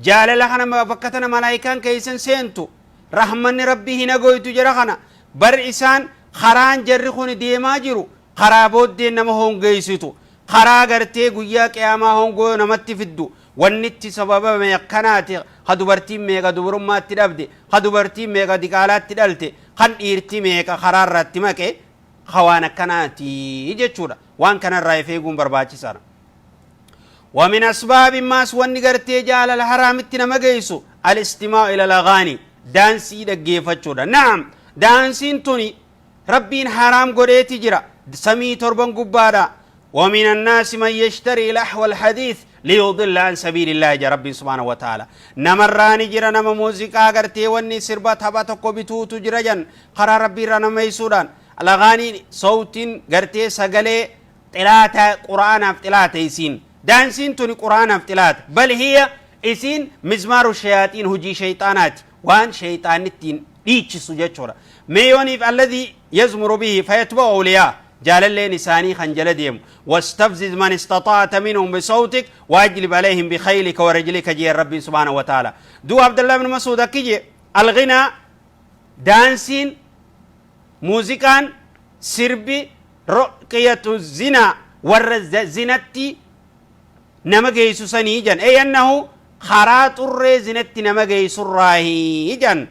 جالال خنا بكتنا ملايكان كيسن سينتو رحمن ربي هنا قويتو جرخنا بر إسان خران جرخون ديما جرو خرابود دين نما هون قيسيتو خرا غرتي قويا قياما هون قوي نمتي فدو ونتي سببا ميقناتي خدوبرتي ميقا دبرمات تدبدي خدوبرتي ميقا ديقالات تدلتي خن إيرتي ميقا خرار راتي مكي خوانا كناتي جتشورا وان كان الرأيفيقون برباچي سارا ومن أسباب ما سواني غرتي جال الحرام اتنا مقيسو الاستماع إلى الأغاني دانسي دقيفة چورا نعم دانسين توني ربين حرام قريتي جرا سمي تربان قبادا ومن الناس من يشتري لحو الحديث ليضل عن سبيل الله جا ربي سبحانه وتعالى نمراني جرا نما موسيقى غرتي واني سربا تباتكو بتوتو جرا جن قرار ربي رانا ميسودان الأغاني صوتين غرتي سغلي طلاتا قرآن افتلاتا يسين دانسين توني قرآن افتلات بل هي اسين مزمار الشياطين هجي شيطانات وان شيطان التين ديش سجد شورا ميونيف الذي يزمر به فيتبع أولياء jaalalleen isaanii kan jala deemu wastafziz man istataata minhum bisawtik waajlib alayhim bikhaylika wa rajlika jee rabbiin subhaanahu wa ta'ala duuba abdullah ibn mas'ud akkije alghinaa daansiin muuziqaan sirbi ruqyatu zinaa warra zinatti nama geessu sanii jan annahu karaa xurree zinatti nama geessurraahi jan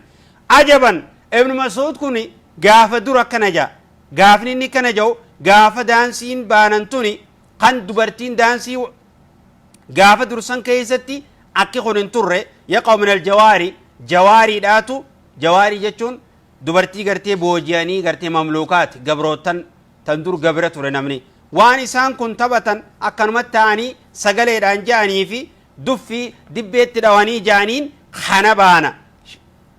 ajaban ibn mas'ud kun gaafa dura akkana jaa gaafni inni kana jau gaafa daansiin baanan tuni kan dubartiin daansii gaafa dursan keessatti akki kun hin turre yaqaw min aljawaari jawaariidhaatu jawaari jechuun dubartii gartee booji'anii gartee mamluukaati gabrootan tan dur gabira ture namni waan isaan kun taphatan akkanumatti ta'anii sagaleedhaan ja'anii fi duffii dibbeetti dhawanii ja'aniin kana baana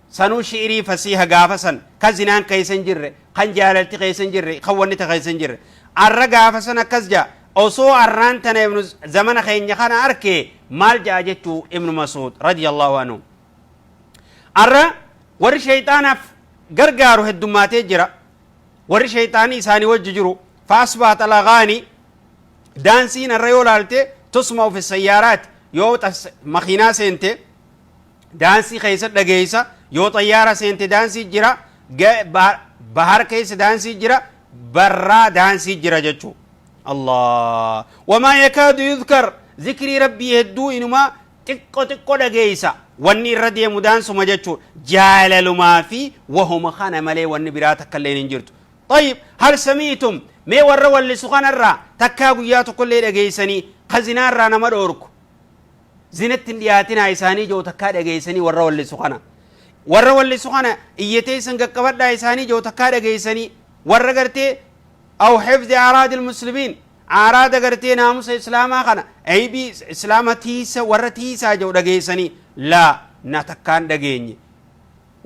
sanuu shi'irii fasiiha gaafa san kan zinaan keeysan jirre kan jaalalti keeysan jirre kan wanni ta keeysan jirre arra gaafa san akkas jaa osoo arraan tana ibnu zamana keenya kana arke maal jaa jechuu ibnu mas'ud radiyallahu anhu arra warri shayxaanaaf gargaaru heddummaatee jira warri shayxaanii isaanii wajji jiru faasbaat alagaani daansiin arra yoo laalte tusma'u fi sayyaaraat yoo makiinaa seente daansii keeysa dhageeysa yoo xayyaara seente daansii jira bahar keessa daansii jira barraa daansii jira jechuu allah wamaa yakaadu yudkar zikrii rabbii hedduu inuma xiqqo dhageeysa wanni irra deemu daansuma jechuu jaalalumaa fi wahuma kana malee wanni biraa takkailleen hin jirtu طيب هل سميتم مي ور ولي سخان الرا تكا غيات كل دغيسني خزنا الرا نما دوركو زينت دياتنا ايساني جو تكا دغيسني ور ولي سخانا ور ولي سخانا ايتي سنگ قبدا ايساني جو تكا دغيسني ور غرتي او حفظ اعراض المسلمين اعراض غرتي ناموس اسلام خنا اي بي اسلامتيس ورتيسا جو دغيسني لا نتكان دغيني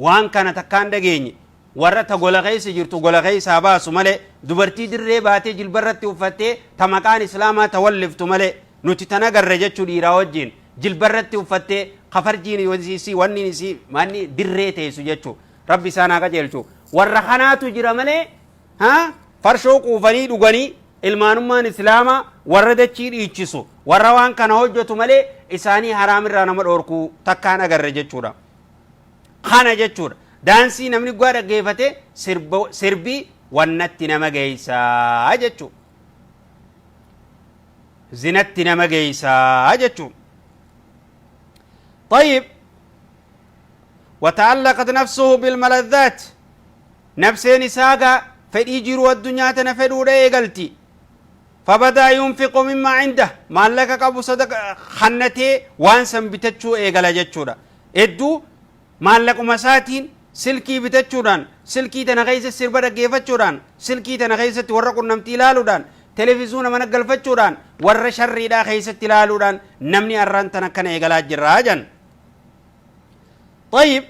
وان كان تكان دغيني warra ta gola keessa jirtu gola keessa baasu malee dubartii dirree baatee jilbarratti uffattee ta maqaan islaamaa tawalliftu malee nuti tana garre jechuu dhiiraa wajjin jilbarratti uffattee kafarjiin wasiisi wanni isi manni dirree teessu jechuu rabbi isaan haa qajeelchu warra kanaatu jira malee farshoo quufanii dhuganii ilmaanummaan islaamaa warra dachii dhiichisu warra waan kana hojjetu malee isaanii haraamirraa nama dhoorkuu takkaan agarre jechuudha kana jechuudha daansii namni gua dhaggeeffate sirbii wannatti nama geeysaa jechuu zinatti nama geeysaa jechuu طيب وتعلقت نفسه بالملذات نفسين ساقا فديجر والدنيا تنفدو ريقلتي فبدا ينفق مما عنده ما لك قبو صدق خنتي وانسا بتتشو ايقل جتشورا ادو ما لك مساتين silkii bitachuudhaan silkii tana keessa sirba dhaggeeffachuudhaan silkii tana keessatti warra qunnamtii ilaaluudhaan televiziyoona mana galfachuudhaan warra sharriidhaa keessatti ilaaluudhaan namni arraan tana kana eegalaa jirraa jan طيب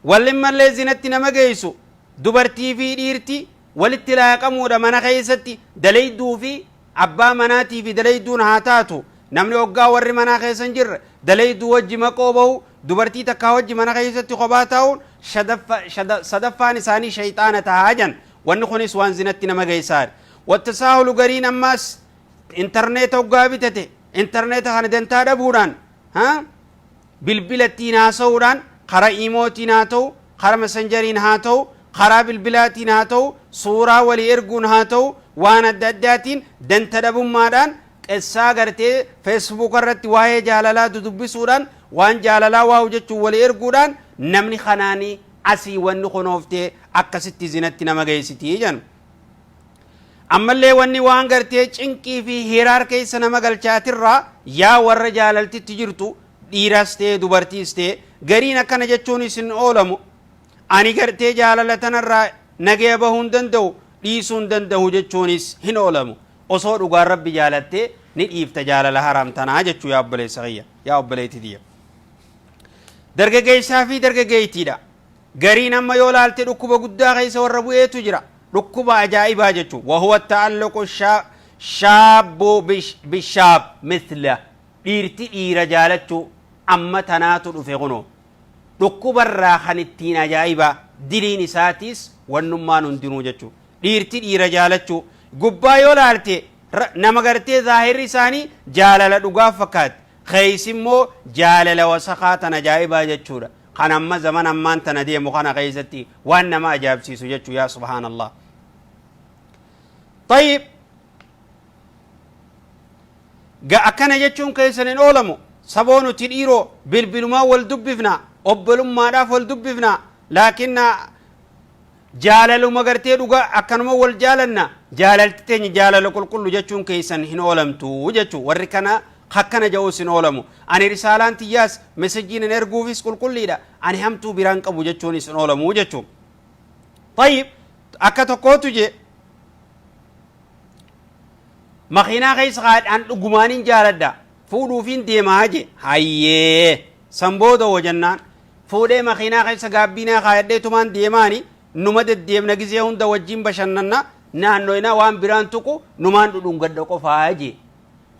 wallimma illee zinatti nama geessu dubartii fi dhiirti walitti laaqamuudha mana keessatti dalayduu fi abbaa manaatii fi dalayduun haa taatu namni hoggaa warri manaa keessan jirre dalayduu wajji maqoo bahu dubartii takka wajji mana keessatti kophaa ta'uun sadaffaan isaanii shayxaana tahaa wanni kunis waan zinatti nama geessaa wattasahulu gariin ammaas intarneeta hoggaa bitate intarneeta kana dantaa dhabuudhaan bilbilattiin haasa'uudhaan karaa iimootiin haa ta'u karaa mesenjeriin haa ta'u karaa bilbilaatiin haa ta'u suuraa walii erguun haa ta'u waan adda addaatiin danta dhabummaadhaan qessaa gartee feesbuuk irratti waa'ee jaalalaa dudubbisuudhaan waan jaalalaa waa hojjechuun walii erguudhaan namni kanaanii asii wanni kunooftee akkasitti zinatti nama geessitii jan ammallee wanni waan gartee cinqii fi hiraar keessa nama galchaatirraa yaa warra jaalaltitti jirtu dhiiras ta'e dubartiis ta'e gariin akkana jechuun isin oolamu ani gartee jaalala tanarraa nagaya bahuu hin danda'u dhiisuu hin danda'u jechuunis hin oolamu osoo dhugaan rabbi jaalattee ni dhiifta jaalala haram tanaa jechuu yaa obboleessa kiyya yaa obboleetti tiyya dargaggeessaa fi dargaggeettiidha gariin amma yoo laalte dhukkuba guddaa keessa warra bu'eetu jira dhukkuba ajaa'ibaa jechuu wahuwa ta'alluqu shaabbu bishaab misla dhiirti dhiira jaalachuu amma tanaatu dhufe kuno dhukkubarraa kan ittiin ajaa'ibaa diliin isaatiis wannummaan hundinuu jechuu dhiirti dhiira jaalachuu gubbaa yoo laalte nama gartee zaahirri isaanii jaalala dhugaa fakkaate keeysi immoo jaalala wasaqaa tan ajaa'ibaa jechuudha kan amma zaman ammaan tana deemu kana keeysatti waan nama ajaa'ibsiisu jechuu yaa subhaanallah طيب akkana jechuun keessan hin oolamu saboo nuti dhiiroo bilbilumaa wal dubbifna obbolummaadhaaf wal dubbifna laakinna jaalaluma gartee dhuga akkanuma wal jaalanna jaalalti teenya jaalala qulqullu jechuun keessan hin oolamtu jechuu warri kana hakkana ja'uus hin oolamu ani risaalaan tiyyaas mesejiin hin erguufis qulqulliidha ani hamtuu biraan qabu jechuunis hin oolamu jechuu طيب akka tokkootu je makiinaa keessa haadhaan dhugumaanin jaaladda fuudhuufiin deemaa je hayyee san booda wajannaan fuudhee makiinaa keessa gaabbiinaa kaayadheetumaan deemaani numa deddeemna gizee hunda wajjin bashannanna naannoyna waan biraan tuqu numaan dhudhungadha qofaa je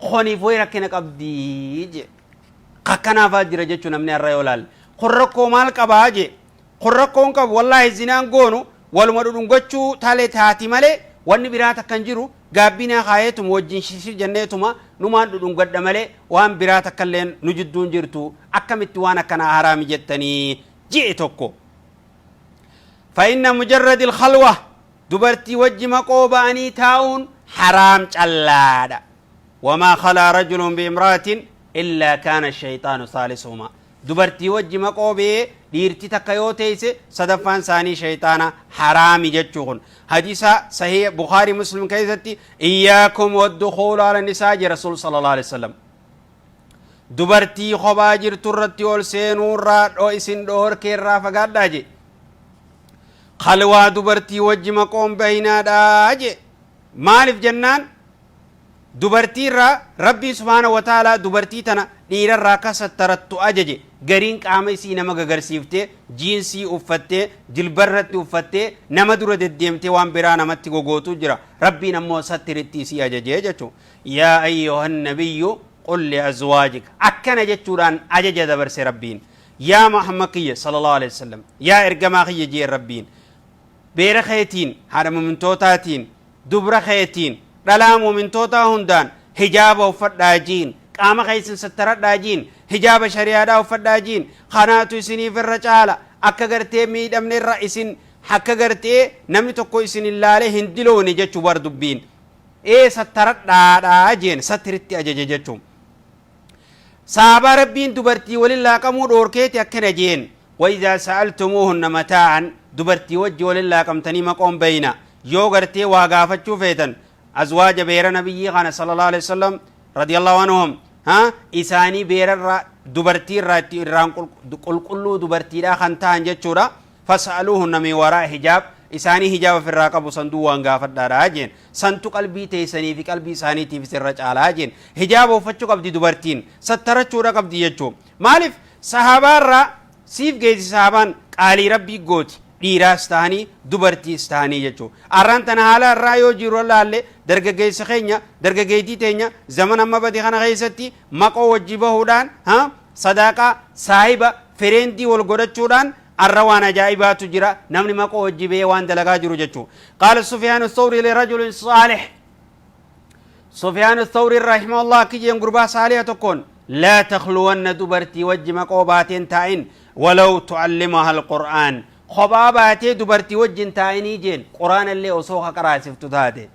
koniif way rakkina qabdii je kakkanaafaa jira jechuu namni har'a yoo laalle kun rakkoo maal qabaa je kun rakkoon qabu wallaahi zinaan goonu waluma dhudhungachuu talee taati malee wanni biraa takkan jiru gaabbiinaa kaayeetuma wajjin shishir jenneetuma numaan dhudhungadha malee waan biraa takkalleen nu jidduun jirtu akkamitti waan akkanaa haraami jettanii ji'e tokko فإن مجرد الخلوة دبرتي وجه مقوبة أني تاون حرام جلادا وما خلا رجل بامرأة إلا كان الشيطان ثالثهما دبرتي وجه مقوبة ديرتي تكيوتيس صدفان ثاني شيطانا حرام جتشون حديثا صحيح بخاري مسلم كيزتي إياكم والدخول على النساء رسول صلى الله عليه وسلم دبرتي خباجر ترتي والسينور رات أو إسن دور كيرا فقاد داجي خلوا دبرتي وجه مقوم بينا داجي مالف جنان دبرتي را ربي سبحانه وتعالى دبرتي تنا دير الراكا سترتو أججي غرين قامي سي نما غرسيفته جينسي أفتة جلبرت أفتة نما دور ديمتي وان برا نمتي غوتو جرا ربي نمو سترتي سي أججي جتو يا أيها النبي قل لأزواجك أكنا جتوران أججي دبر سي ربين يا محمد صلى الله عليه وسلم يا إرقما خي جي ربين بير خيتين هذا من توتاتين دبر خيتين دلام من توتا هندان حجاب وفداجين قام خيسن سترت داجين حجاب شريعة وفداجين خاناتو سني في الرجالة أكغرتي ميد أمن الرئيسين حكغرتي نمي تقوي سن الله هندلوني جتشو بردبين إيه سترت داجين سترتي أجج جتشو صحابة ربين دبرتي ولله قمود أوركيتي أكنا جين وإذا سألتموهن متاعا دبرتي وجه ولله قمتني مقوم بينا يوغرتي واقافتشو فيتن أزواج بير نبي خان صلى الله عليه وسلم رضي الله عنهم إساني بير دبرتي راتي ران كل دبرتي را خنتان جتشورا فسألوهن من وراء حجاب إساني حجاب في الراقب صندوق وانقافت داراجين سنتو قلبي تيساني في قلبي إساني تي في سرج علاجين حجاب وفتشو قبدي دبرتين سترچورا قبدي يجو مالف صحابة را سيف جيزي صحابان قالي ربي قوت dhiiraas tahanii dubartiis tahanii jechuu arraan tana haala irraa yoo jiru laalle dargaggeessa keenya dargaggeettii teenya zaman amma badi kana keessatti maqoo wajji bahuudhaan sadaaqaa saahiba fireendii wal godhachuudhaan arra waan ajaa'ibaatu jira namni maqoo wajji bahee waan dalagaa jiru jechuu qaala sufyaan athawri lirajulin saalih sufyaan athawri rahimahullah kijeen gurbaa saaliha tokkoon laa takhluwanna dubartii wajji maqoo baateen taa'in walaw tu'allimaha alqur'aan خبا باتي دبرتي وجن تايني جين قرآن اللي أصوخ قراسف تتاتي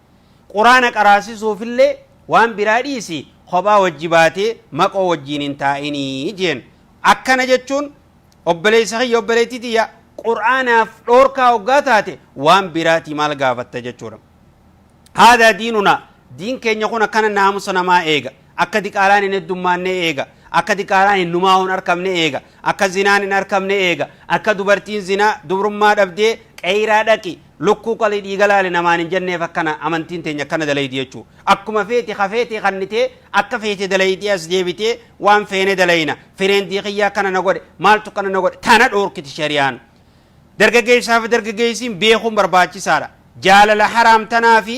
قرآن قراسي صوف اللي وان براديسي خبا وجباتي مقو وجين تايني جين أكنا جتشون أبلي سخي أبلي تيتيا قرآن فلوركا وقاتاتي وان براتي مالغا فتجتشورا هذا ديننا دين كي يكون كان ناموسنا ما إيغا أكدك آلاني ندمان إيغا akka diqaaraan hin numaa'uun arkamne eega akka zinaan hin arkamne eega akka dubartiin zinaa dubrummaa dhabdee qeeyraa dhaqi lukkuu qalii dhiiga laale namaan hin jenneef akkana amantiin teenya akkana dalaydi jechuu akkuma feeti kafeeti kannitee akka feete dalaydi as deebitee waan feene dalayna fireendii kiyyaa akkana na godhe maaltu akkana na godhe tana dhoorkiti shari'aan dargaggeessaaf dargaggeessiin beekuun barbaachisaadha jaalala haraamtanaa fi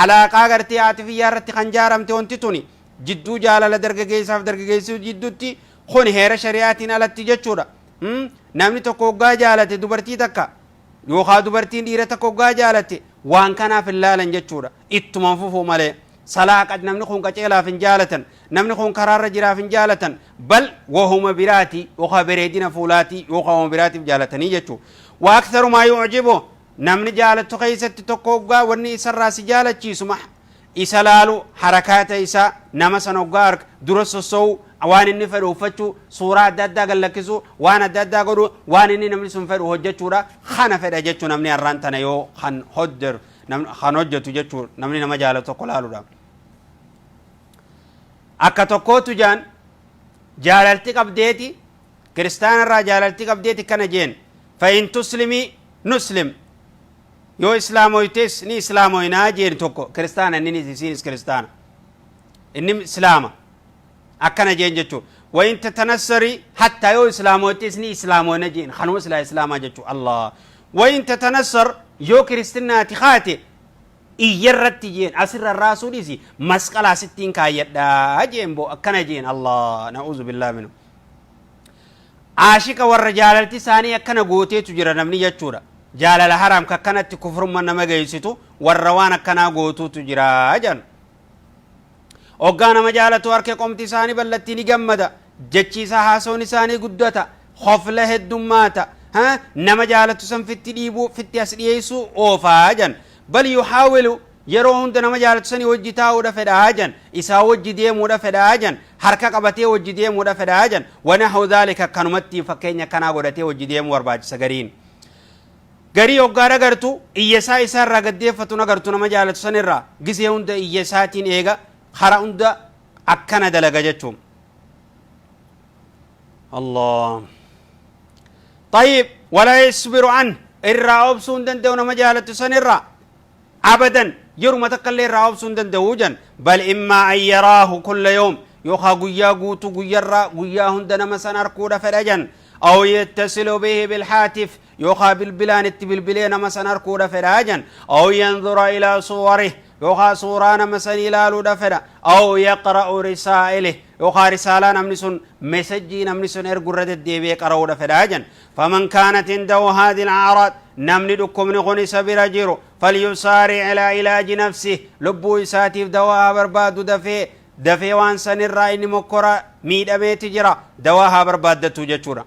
alaaqaa gartee aatifiyyaa irratti kan jaaramte wanti tuni jidduu jaalala dargaggeessaaf dargaggeessuu jidduutti kun heera shari'aatiin alatti jechuudha namni tokko hoggaa jaalate dubartii takka yookaan dubartiin dhiira tokko gaa jaalate waan kanaaf hin laalan jechuudha ittuma fufuu malee salaaqat namni kun qaceelaaf hin jaalatan namni kun karaarra jiraaf hin jaalatan bal wahuma biraati yookaan bareedina fuulaati yookaan wahuma biraatiif jaalatanii jechuudha waa aktaru maa yuujibu namni jaalattu keessatti tokko gaa wanni isarraa si jaalachiisu isa laalu harakaata isaa nama san hoggaa arga dura sossoo'u waan inni fedhu uffachuu suuraa adda addaa gallakkisu waan adda addaa godhu waan inni namni sun fedhu hojjechuudha kana fedha jechuu namni har'aan tana yoo kan hojjetu jechuu namni nama jaalatu tokko laaluudha akka tokkootu jaan jaalalti qabdeeti kiristaanarraa jaalalti qabdeeti kana jeen fa'in tuslimii nuslim yoo islaamoytes ni islaamoynaa jeen tokko kiristaana inni isiinis kiristaana inni islaama akkana jeen jechuu وإن تتنصري حتى يو إسلامو تسني إسلامو نجين خنوس لا إسلام جتشو الله وإن تتنصر يو كريستنا تخاتي إيرت جين أسر الرسول يسي مسقلا 60 كايت دا جين بو أكنا جين الله نعوذ بالله منه عاشق والرجال التساني أكنا قوتي تجرى نمني جتشورا جال الحرام ككنت كفر من نمجيسيتو والروان أكنا قوتو تجرى جن oggaana majaalatu harkee qomti isaanii ballattii ni gammada jechiisa haasoon isaanii guddata khofla heddummaata nama jaalatu san fitti dhiibuu fitti as dhiyeessuu oofaa jan bal yuhaawilu yeroo hunda nama jaalatu sanii wajji taa'uudha fedhaa jan isaa wajji deemuudha fedhaa jan harka qabatee wajji deemuudha fedhaa jan wanahu dhaalika akkanumatti fakkeenya kanaa godhatee wajji deemuu barbaachisa gariin garii oggaa dhagartu iyyasaa isaarraa gaddeeffatu nagartu nama jaalatu sanirraa gisee hunda iyyasaatiin eega خرا عند أكنا دلجتهم الله طيب ولا يصبر عنه الرعوب سندن دون مجالة سنرا أبدا يرمى تقل الرعوب سندن دوجا بل إما أن يراه كل يوم يوخا قيا قوتو قيا قيا هندنا مسنا ركودا فرجا أو يتصل به بالحاتف يوخا بالبلان بالبلين مسنا ركودا فرجا أو ينظر إلى صوره يوخا صوران مسني لالو دفدا أو يقرأ رسائله يوخا رسالة نمنسون مسجي نمنسون إرقرد الديبي قرأو دفدا جن فمن كانت عنده هذه الأعراض نمني دكم نغني سبير جيرو فليسارع إلى علاج نفسه لبو يساتيف دواها برباد دفي وان سن الرأي نمكرا ميد أميت جرا دواها برباد دتو جچورا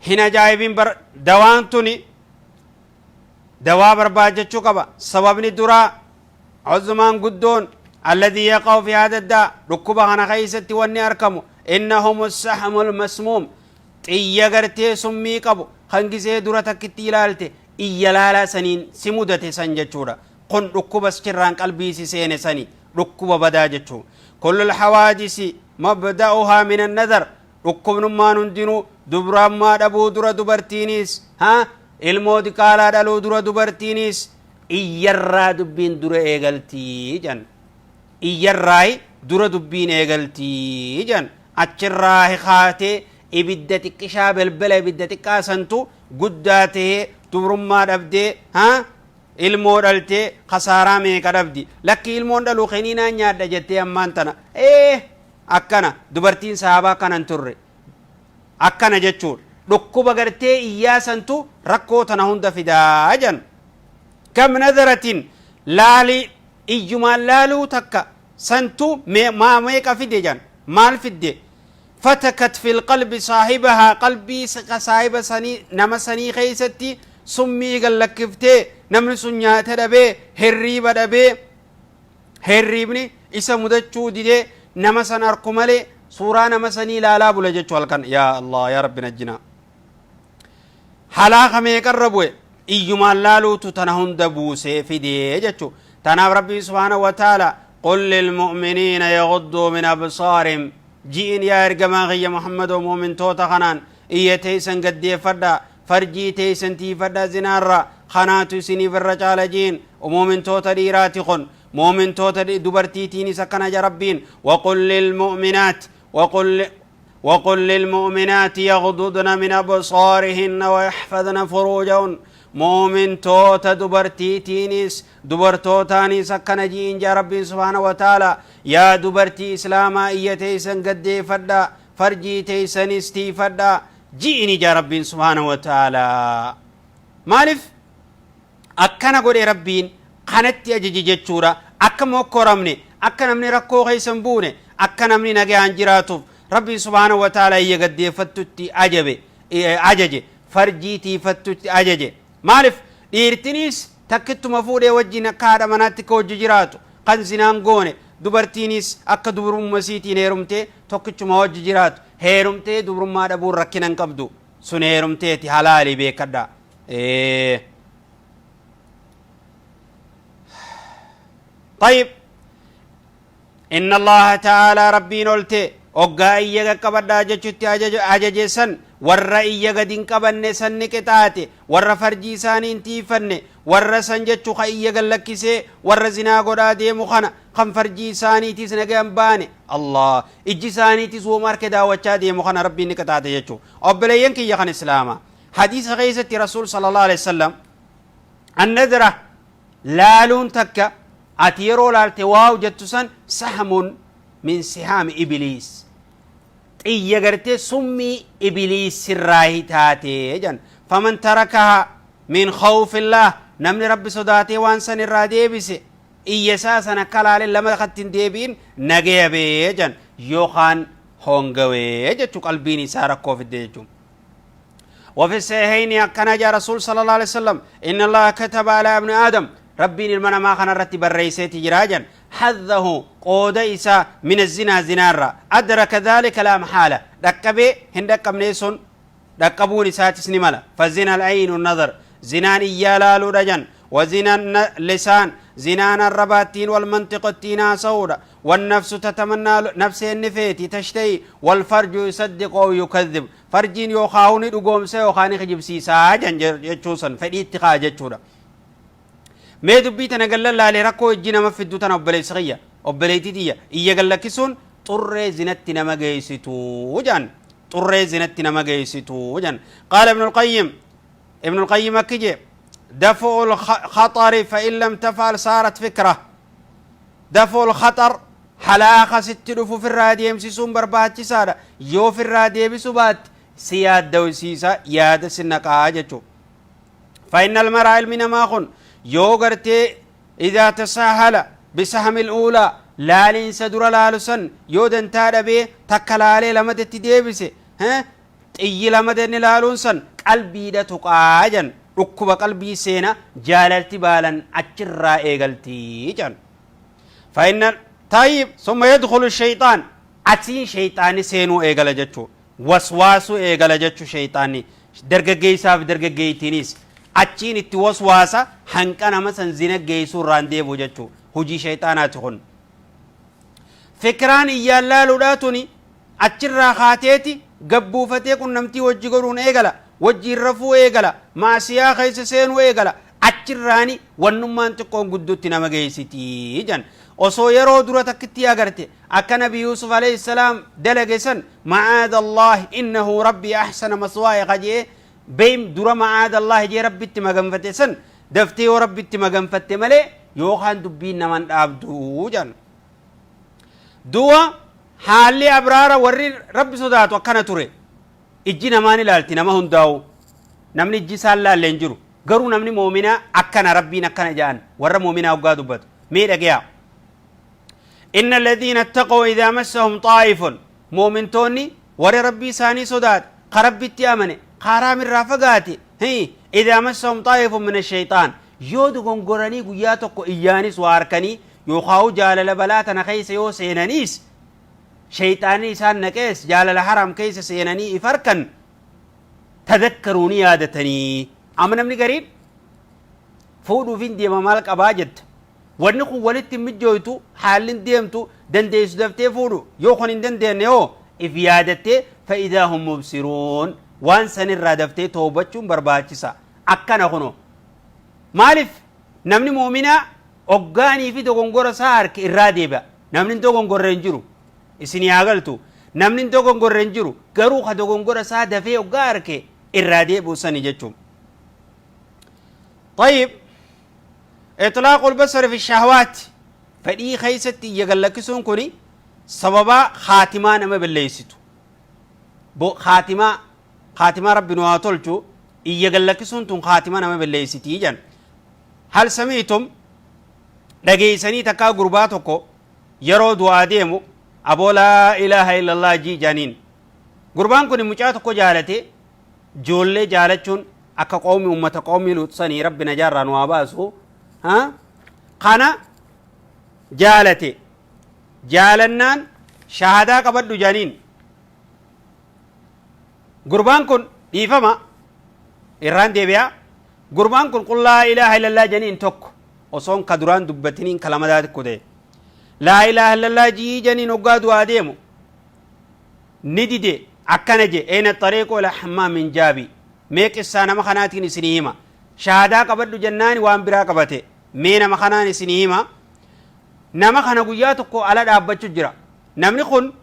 هنا جايبين دوان توني دواء برباجة قبا سببني درا عظمان قدون الذي يقع في هذا الداء ركبها أنا خيست واني أركمه إنهم السحم المسموم إيغرتي سمي قبو خنجزي درا تكتي لالتي إيلالا سنين سمودة سنججورا قن ركب سكران قلبي سين سني ركب بداجة كل الحوادث مبدأها من النذر ركب نمان دينو دبرا ما دبو درا دبرتينيس ها ilmooti qaalaa dhaluu dura dubartiinis iyyarraa dubbiin dura eegaltii jan iyyarraa dura dubbiin eegaltii jan achirraa kaatee ibidda xiqqishaa belbela ibidda xiqqaa santu guddaa ta'ee dubrummaa dhabdee ilmoo dhaltee khasaaraa meeqa dhabdi lakki ilmoon dhaluu keniinaa nyaadha jettee ammaan tana akkana dubartiin sahabaa kanan turre akkana jechuudha dhukkuba gartee iyyaasantu rakkoo tana hunda fidaa jan kam nadaratin laali iyyumaan laaluu takka santu meeqa fide jan maal fidde fatakat fi lqalbi saahibahaa qalbii saahiba sanii nama sanii keeysatti summii gallakkiftee namni sun nyaata dhabee hirriiba dhabee hirriibni isa mudachuu didee nama san arku malee suuraa nama sanii laalaa bula jechuu halkan yaa allah yaa rabbi najjinaa halaaka meeqarra bu'e iyyumaan laaluutu tana hunda buusee fidee jechuu tanaaf rabbii subhaanahu wa ta'ala qul lilmu'miniina yagudduu min absaarihim ji'in yaa ergamaa kiyya muhammadoo muumintoota kanaan iyya teeysan gaddeeffadha farjii teeysan tiifadha zinaarra kanaatu isiniif irra caala ji'in muumintoota dhiiraati kun muumintoota dubartiitiinis akkana ja rabbiin waqul lilmu'minaat وقل للمؤمنات يغضضن من أبصارهن ويحفظن فروجهن مؤمن توتا دبرتي تينيس دبرتوتاني سكنا جين جا ربي سبحانه وتعالى يا دبرتي إسلاما إيتي سنقد فدا فرجي تيسن استي فدا جيني جا ربي سبحانه وتعالى مالف أكنا قولي ربين قنت أجج جتشورا أكا موكورمني أكا نمني ركو غيسن بوني أكا نمني نجي عنجراتوف ربي سبحانه وتعالى يقدي فتتي أجج فرجيتي فتتي أجج مالف ديرتنيس تكتو مفودي وجينا كادا مناتك وججراتو قن زنان قوني dubartiinis akka dubrummaasiitiin heerumtee tokkichuma wajji jiraatu heerumtee dubrummaa dhabuun rakkina hin qabdu sun heerumteeti halaali beekadha طيب إن الله تعالى ربي نولته أوغا إيجا كبدا جتشتي أججسن ورّا إيجا دين كبنة سن كتاتي ورّا فرجي ساني انتيفن ورّا سنجتشو خا إيجا لكيسي ورّا زنا قدا دي مخانا خم فرجي ساني تيس نجام باني الله إجي ساني تيس ومار كدا وچا دي مخانا ربي نكتاتي جتشو أبليين كي يخان إسلاما حديث غيثة رسول صلى الله عليه وسلم النذرة لالون تكا أتيرو لالتواو جتسن سهم من سهام إبليس إيجرتي سمي إبليس سراهي تاتي جن فمن تركها من خوف الله نمن رب صداتي وانسان الرادي بس إيساسنا كلال لما خطين ديبين نجيبي جن يوخان هونغوي جتو قلبيني ساركو في الديجم وفي السيهين كان جاء رسول صلى الله عليه وسلم إن الله كتب على ابن آدم ربي المنا ما خنا رتب الرئيسات جراجا حظه قود إسا من الزنا زنارا أدرك ذلك لا محالة ركبي هندك منيسون ركبوني ساتس نملا فزنا العين النظر زنان إيالالو رجن وزنا اللسان زنان الرباتين والمنطق التينا صورا والنفس تتمنى نفس النفيتي تشتهي والفرج يصدق أو يكذب فرجين يوخاوني رقوم سيوخاني خجب سيسا جنجر فدي اتخاذ جتشورا ما دبيت أنا قال الله لركو الجنا ما في الدوتنا أبلي صغية أبلي تدية إيجا قال لك سون طر زنتنا ما جيسيتو وجن طر زنتنا ما جيسيتو وجن قال ابن القيم كجي دفع الخطر فإن لم تفعل صارت فكرة دفع الخطر حلاقة ستلف في الرادية مسيسون بربات سارة يو في الرادية بسبات سياد دوسيسا ياد سنك آجتو فإن المرأة من ماخن يوغرتي إذا تساهل بسهم الأولى لالين سدر لالسن يودن تاربي تكلالي لما تتديبسي إيي لما دنلالونسن قلبي دا تقاجن ركب قلبي سينا جاللتي بالا أجرى إيغلتي جن فإن طيب ثم يدخل الشيطان أتين شيطاني سينو إيغل جتشو وسواسو إيغل جتشو شيطاني درققي ساف درققي تينيس أتين اتوسواسا هنكنا مثلا زينة جيسو رانديبو جتشو هجي شيطانات هن فكران إيالالو داتوني أجرى خاتيتي قبو فتيكو نمتي وجيقرون إيغلا وجي الرفو إيغلا ما سياخي سينو إيغلا أجراني ونمان تقون قدو تنما جيسيتي جن osoo yeroo dura takkitti agarte akka nabi yusuf alayhi salam dalagesan ma'ad allah innahu rabbi ahsana maswaya qaje beem dura ma'ad allah je rabbitti maganfate san dafte yo rabbitti maganfate male yo khan dubbiin naman dhaabdu jan duwa haalli abrara warri rabbi sodaatu akkana ture ijji namaan ilaalti nama hundaawu namni ijji saallaan jiru garuu namni mu'mina akkana rabbiin akkana jaan warra mu'mina ugaa dubbatu mee dhageya إن الذين اتقوا إذا مسهم طائف مؤمن توني ور ربي ساني صدات قرب التيامني قارام الرافقاتي هي إذا مسهم طائف من الشيطان يودو قنقراني قياتك إياني سواركني يوخاو جال لبلاتنا خيس يو سينانيس شيطاني سان نكيس جال لحرام كيس سيناني إفركن تذكروني عادتني أمنا من قريب فودو فين ديما مالك أباجد wanni kun walitti mijjooytu haalin deemtu dandeessu daftee fuudhu yoo kun hin dandeenye yoo if yaadattee fa'idaa hum mubsiruun waan sanirraa daftee toobachuun barbaachisa akkana kuno maaliif namni muuminaa oggaanii fi dogongora isaa harka irraa deebi'a namni dogongorre hin jiru isin yaagaltu namni dogongorre hin jiru garuu ka dogongora isaa dafee oggaa harke irraa deebi'u sani jechuun طيب إطلاق البصر في الشهوات فدي خيستي يغلكسون كوني سببا خاتمان ما بليستو بو خاتمة ربنا واتولتو iyyagallakisuun tun khaatima nama balleessitii jan hal samiitum dhageeysanii takkaa gurbaa tokko yeroo du'aa deemu aboo laa ilaaha illallah jii janiin gurbaan kun mucaa tokko jaalate joollee jaalachuun akka qawmi ummata qawmi luutsanii rabbi najaarraa nu haa baasu kana jaalate jaalannaan shahadaa qabadhu janiin gurbaan kun dhiifama irraan deebi'a gurbaan kun qul laa ilaaha illallah janiin tokko osoon ka duraan dubbatiniin kalamadaa tokko ta'e laa ilaaha illallah jii janiin hoggaa du'aa deemu ni dide akkana je eena xareeqoo ila hammaa min jaabi mee qissaa nama kanaatiin isinii hima shahadaa qabadhu jennaani waan biraa qabate mee nama kanaan isinii hima nama kana guyyaa tokko ala dhaabbachu jira namni kun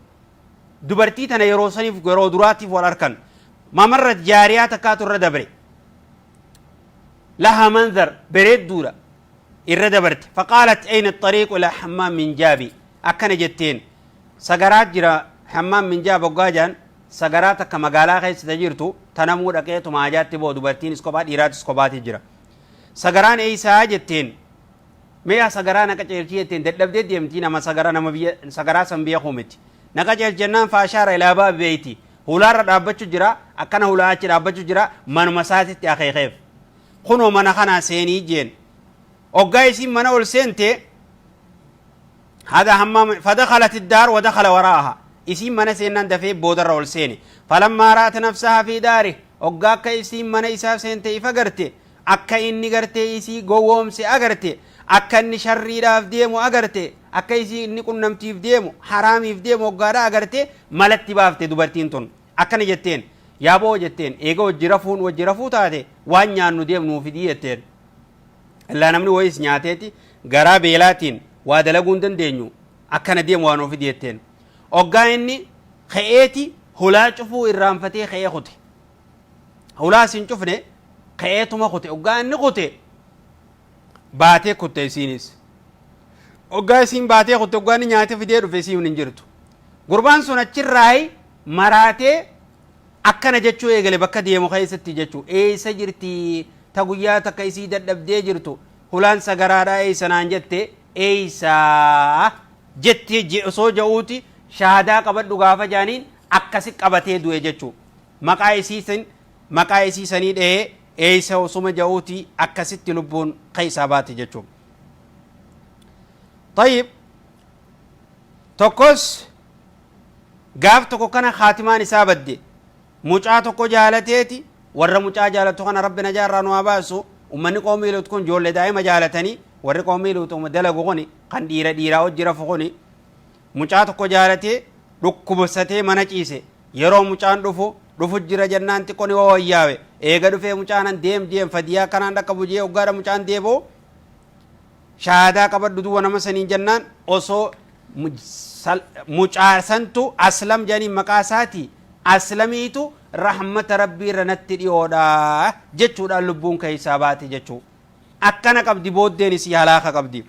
dubartii tana yeroo saniif yeroo duraatiif wal arkan mamarra jaariyaa takkaatu irra dabre laha manzar bareedduudha irra dabarte faqaalat ayna xariiqu ila hammaam min jaabi akkana jetteen sagaraat jira hammaam min jaab hoggaa jaan sagaraa takka magaalaa keessa jirtu tanamuu dhaqeetu maajaatti boo dubartiin iskophaa dhiiraatis kophaati jira sagaraan eeysaa jetteen mee sagaraa naqa ceelchii jetteen dadhabdee deemtii nama sagaraa nama biyya sagaraa san biyya humiti naqa ceelchennaan faashaara ilaa baabi beeyti hulaarra dhaabbachu jira akkana hulaa achi dhaabbachu jira manuma saatitti akeekeef kunoo mana kanaa seenii jeen hoggaa isiin mana ol seente hada hammaam fadakalat iddaar wadakala waraaha isiin mana seennan dafee boodarra ol seene falammaa ra'at nafsaha fi daari hoggaa akka isiin mana isaaf seente ifa garte akka inni gartee isii gowwoomse agarte akka inni sharriidhaaf deemu agarte akka isii inni qunnamtiif deemu haraamiif deemu hoggaadha agarte malatti baafte dubartiin tun akkana jetteen yaaboo jetteen eega wajji rafuu taate waan nyaannu deemnuu fidii jetteen illaa namni wayis nyaateeti garaa beelaatiin waa dalaguu hin dandeenyu akkana deemu waan ofidi jetteen hoggaa inni ka'eeti hulaa cufuu irraanfatee ka'ee kute hulaa isin cufne ka'eetuma kute hoggaa inni kute baatee kutte isiinis hoggaa isiin baatee kutte hoggaa inni nyaate fidee dhufe isiin hin jirtu gurbaan sun achirraayi maraatee akkana jechuu eegale bakka deemu keessatti jechuu eessa jirti ta guyyaa takka isii dadhabdee jirtu hulaan sagaraadhaa eessa naan jette eessa jettee osoo ja'uuti shahadaa qabadhu gaafa jaaniin akkasi qabatee du'e jechuu maqaa isiisanii dhahee eessa osuma ja'uuti akkasitti lubbuun keessaa baate jechuu tayyib tokkos gaaf tokko kana khaatimaan isaa badde mucaa tokko jaalateeti warra mucaa jaalatu kana rabbi najaarraa nu haa baasu ummanni qoomii luut kun ijoollee daa'ima jaalatanii warri qoomii luut dalagu kuni kan dhiiraa hojii rafu kuni mucaa tokko jaalatee dhukkubsatee mana ciise yeroo mucaan dhufu jira jennaan xiqqoon waa wayyaawe eega dhufee mucaanan deem fadiyaa kanaan dhaqqa bujee hoggaadha mucaan deeboo shaahadaa qabadhu duwwa nama saniin jennaan osoo mucaa santu aslam janiin maqaa isaatii aslamiitu rahmata rabbii irra natti dhiyoodha jechuudhaan lubbuun keessaa baate jechuu akkana qabdi booddeen isii halaaka qabdi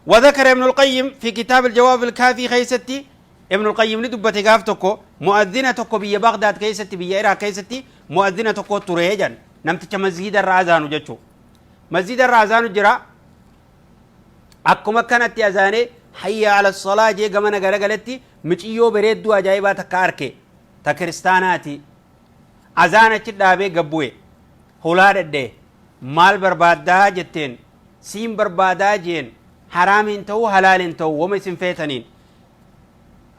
وذكر ابن القيم في كتاب الجواب الكافي خيستي ابن القيم ندبت غافتكو مؤذنة تكو بي بغداد كيستي بي إيرا كيستي مؤذنة تكو تريجان نمتك مسجد الرازان جتشو مسجد الرازان جرا أكما كانت أذاني حي على الصلاة جي قمنا غرقلتي مچيو بريدو أجايبات كاركي تكريستاناتي أذانة چدابي قبوي خلال الدي مال بربادا جتين سين بربادا جين حرامين تو حلالين تو وما سنفيتنين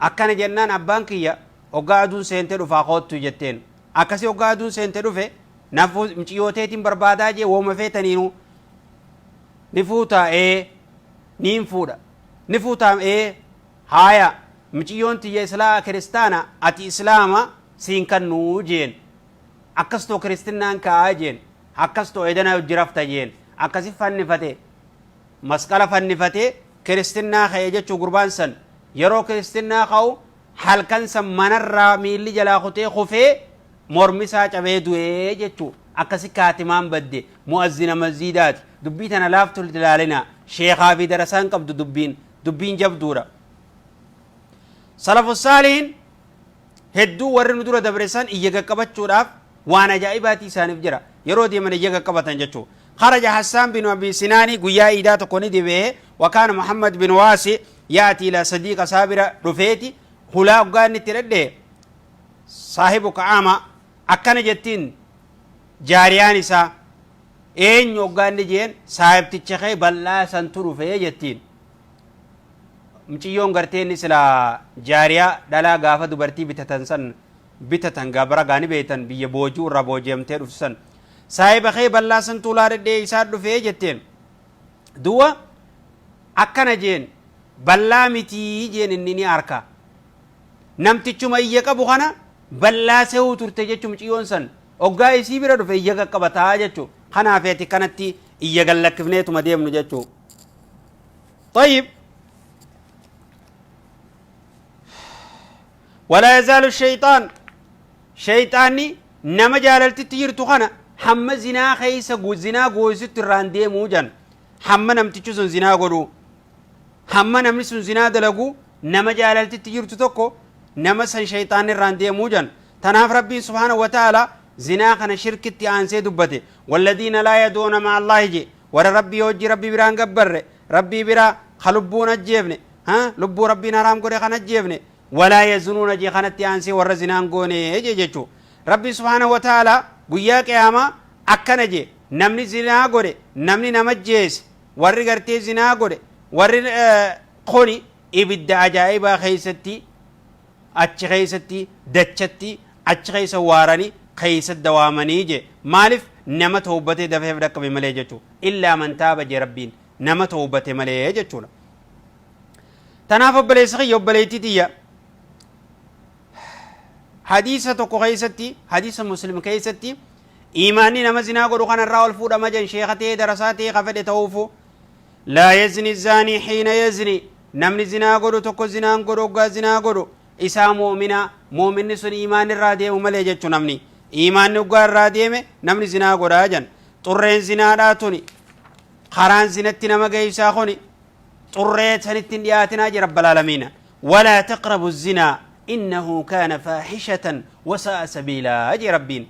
akkana jennaan abbaan kiyya hoggaa aduun seente dhufa qoottu jetteen akkasi hoggaa aduun seente dhufe nafu miciyooteetiin barbaadaa jee wooma feetaniinu ni fuutaa niin fuudha ni fuutaa haaya miciyoon tiyya islaa kiristaana ati islaama siin kannuu jeen akkastoo kiristinaan kaa'aa jeen akkastoo edanaa jirafta jeen akkasi fannifate masqala fannifate kiristinaa ka'ee jechuu gurbaan san yeroo kiristinaa ka'u halkan san manarraa miilli jalaa kutee kufee mormisaa cabee du'ee jechuu akkasi kaatimaan badde mu'azzina masjidaati dubbii tana laaftu ilaalina sheekaa fi darasaan qabdu dubbiin jabduudha salafu saalihin hedduu warri nu dura dabresan iyya qaqqabachuudhaaf وانا جائباتي سانف جرا يرودي من يجا قبطن جچو خرج حسان بن ابي سنان غيا ايدا تكوني دي وكان محمد بن واسي ياتي الى صديق صابر رفيتي خلا غان ترد صاحب كعامه اكن جتين جاريان سا اين يوغان جين صاحب تچخي بلا سنتو رفي جتين مچيون غرتين سلا جاريا دلا غافه دبرتي بتتنسن bitatan gabara gani beetan biyya boojuu irraa booji'amtee dhufsan saahiba kee ballaasan tuulaaredhee isaa dhufee jetteen duwa akkana jeen ballaa mitii jeen inni ni arka namtichuma iyya qabu kana ballaasee turte jechuu muciyyoon san oggaa isii bira dhufe iyya qaqqabataa jechuu kanaaf ati kanatti iyya gallakkifneetuma deemnu jechuu طيب ولا يزال الشيطان شيطاني نما جاللت تيرتو خنا حم زنا خيس زنا غوزت راندي موجن حم نمتچو زنا غدو حم نمس زنا دلغو نما جاللت تيرتو توكو نما سن شيطان راندي موجن تناف ربي سبحانه وتعالى زنا خنا شركتي انسي دبته والذين لا يدون مع الله جي ور ربي وجي ربي بران غبر ربي برا خلبون الجبن ها لبو ربي نرام غدي خنا جبن ولا يزنون جي خنت يانسي ورزنان غوني جيجو ربي سبحانه وتعالى غيا قياما اكنجي نمني زنا غوري نمني نمجيس ور غرتي زنا غوري ور خوني ابد عجائب خيستي اچ خيستي دچتي اچ خيس واراني خيس دوامني جي مالف نما توبته دفه دك بملي جچو الا من تاب جي ربين نما توبته ملي جچو تنافب بليسخي يوبليتي تيا حديثة تقو خيستي حديث مسلم كيستي إيماني نمزنا قدو خان الرأول فودا مجن شيختي درساتي خفد توفو لا يزني الزاني حين يزني نمني زنا قدو تقو زنا قدو قا زنا قدو إسا مؤمنا مؤمن سن إيمان الراديم مليجتو نمني إيمان نقا الراديم نمني زنا قدو آجن طرين زنا داتوني خران زنتي نمغي ساخوني طرين سنتين دياتنا جي رب العالمين ولا تقربوا الزنا إنه كان فاحشة وساء سبيلا أجي ربين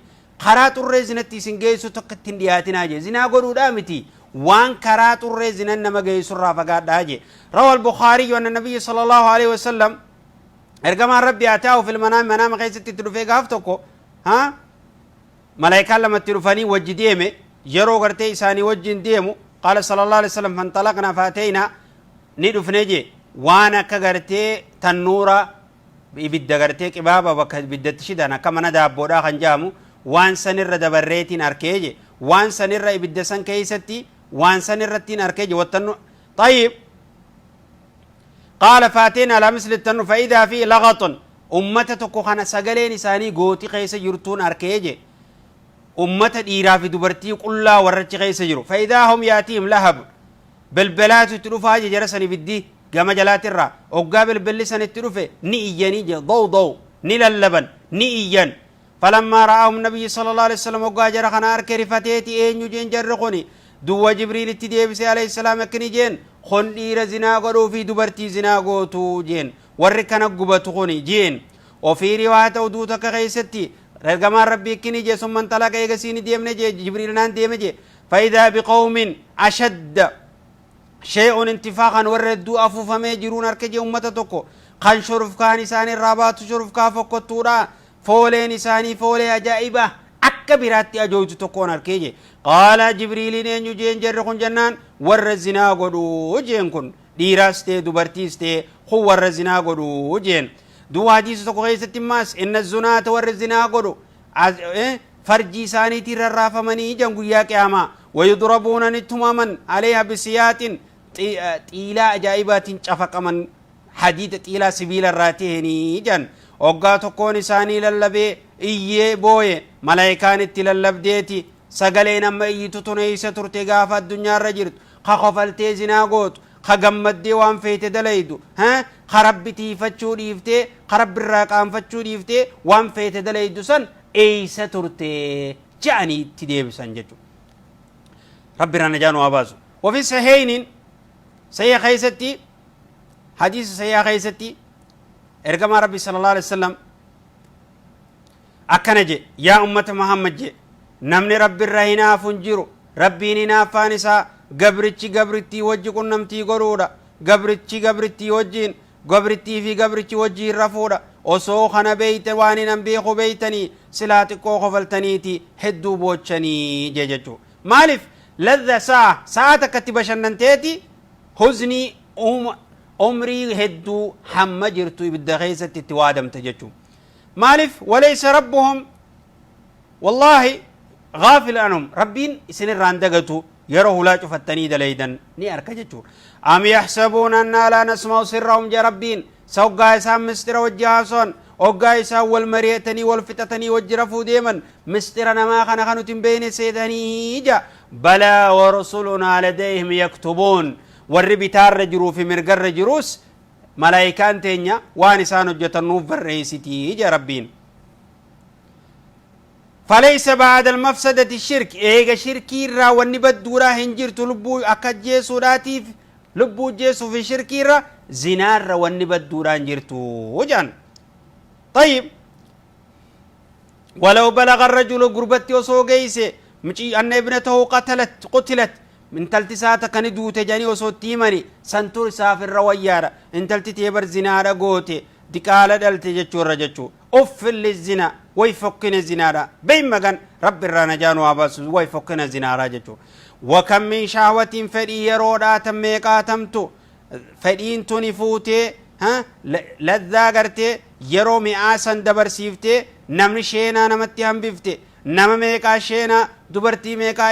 قرات الرزنتي سنجيسو تقتين دياتنا أجي زنا قولوا دامتي وان قرات الرزن أنما جيسو الرافقات أجي روى البخاري وأن النبي صلى الله عليه وسلم ارقما ربي أتاه في المنام منام غيستي تلوفيق هفتوكو ها ملايكا لما تلوفاني وجي ديمي جرو غرتي إساني وجين ديمو قال صلى الله عليه وسلم فانطلقنا فاتينا ندف نجي وانا كغرتي تنورا ibidda gartee qibaaba bakka ibiddatti shidan akka mana daabboodhaa kan jaamu waan sanirra dabarreetiin arkeeje waan sanirra ibidda san keeysatti waan sanirrattiin arkeeje wattannu طيب قال فاتينا على مثل التنو فإذا في لغط أمة تكو خانا سغلين إساني غوتي خيس جرتون أركيجي أمة إيرا في دبرتي قلا وررتي خيس جرو فإذا هم ياتيهم لهب بلبلات تلوفاج جرسني بدي قام جلات الرا وقابل باللسان التروفه نئياني ضو نللبن نئيان فلما رآهم النبي صلى الله عليه وسلم وقاجر خنار كرفتيتي اين يجين جرقوني دو جبريل التديبسي عليه السلام اكني جين خن دير زنا قدو في دبرتي زنا قوتو جين وركنا قبتو جين وفي رواية ودوتك غيستي رقما ربي اكني جي ثم انطلق ايقسيني ديمني جي جبريل نان ديمني جي فإذا بقوم أشد شيء انتفاقا وردو أفوفا ميجرون أركجي أمة توكو خان شرف كان إساني الرابات شرف كافوكو تورا فولين إساني فولي أجائبة أكبرات أجوج توكون أركجي قال جبريل نينيو جين جرخون جنان ورزنا قدو جين كن ديراستي دبرتيستي خو ورزنا قدو جين دو حديث توكو غيثة تماس إن الزنات ورزنا قدو فرجي ساني تير الرافة مني جنگو يا قياما ويضربون نتماما عليها بسيات طيلة أجائبات شفق من حديد طيلة سبيل الراتيني جن وقاتو كون ساني للبي إيه بوي ملايكان التلالب ديتي سقلين أما إيه تتنيسة ترتقافة الدنيا الرجرت خخفلتي زناغوت خغمد ديوان فيت دليدو ها خربتي فتشو ديفتي خرب الراقام فتشو ديفتي وان فيت دليدو سن إيسة ترتي جاني تديب سنججو ربنا نجانو أبازو وفي صحيحين سيا خيستي حديث سيا خيستي ارقم ربي صلى الله عليه وسلم أكنج يا أمة محمد نمني رب الرهنا فنجرو ربيني نافانسا قبرتي وجه كنمتي قرورا قبرتي وجين قبرتي في قبرتي وجه الرفورا osoo kana beeyte waan inan beeku beeytanii silaa xiqqoo kofaltaniiti hedduu boochanii jee jechuu maaliif ladha sa'a takkatti bashannanteeti huznii umrii hedduu hamma jirtu ibidda keessatti itti waadamte jechuu maaliif walaysa rabbuhum wallahi غافل عنهم ربين سن الراندقتو يرو هلا شفتني دليدن ني أركا جتشور أم يحسبون أننا لا نسمع سرهم جا ربين سوقا يسام مستر وجهاسون وقا يسا والمريتني والفتتني وجرفو ديمن مسترنا ما خنخنو تنبين سيدني جا بلا ورسلنا لديهم يكتبون والربتار رجرو في مرقر رجروس ملايكان تينيا وانسانو جتنوف الرئيسي جا ربين فليس بعد المفسدة الشرك ايغا شركي را ونبت دورا هنجر تلبو اكجي سوراتي لبو جيسو في شركي را زنار را ونبت دورا هنجرتو وجان طيب ولو بلغ الرجل قربتي وصوغيسي مجي أن ابنته قتلت من تلتسات كان دوت جاني وصو تيماني سنتور سافر رويارا ان تلتتيبر زنارا قوتي دكالة دلتي جتشو رجتشو أفل للزنا ويفكنا الزنا بين مغان رب الرانا جانو عباس ويفكنا الزنا جتشو وكم من شهوة فري يرودا تميقا تمتو فرين تنفوتي ها لذا قرتي يرو مئاسا دبر سيفتي نمن شينا نمتي هم بفتي نم ميقا شينا دبرتي ميقا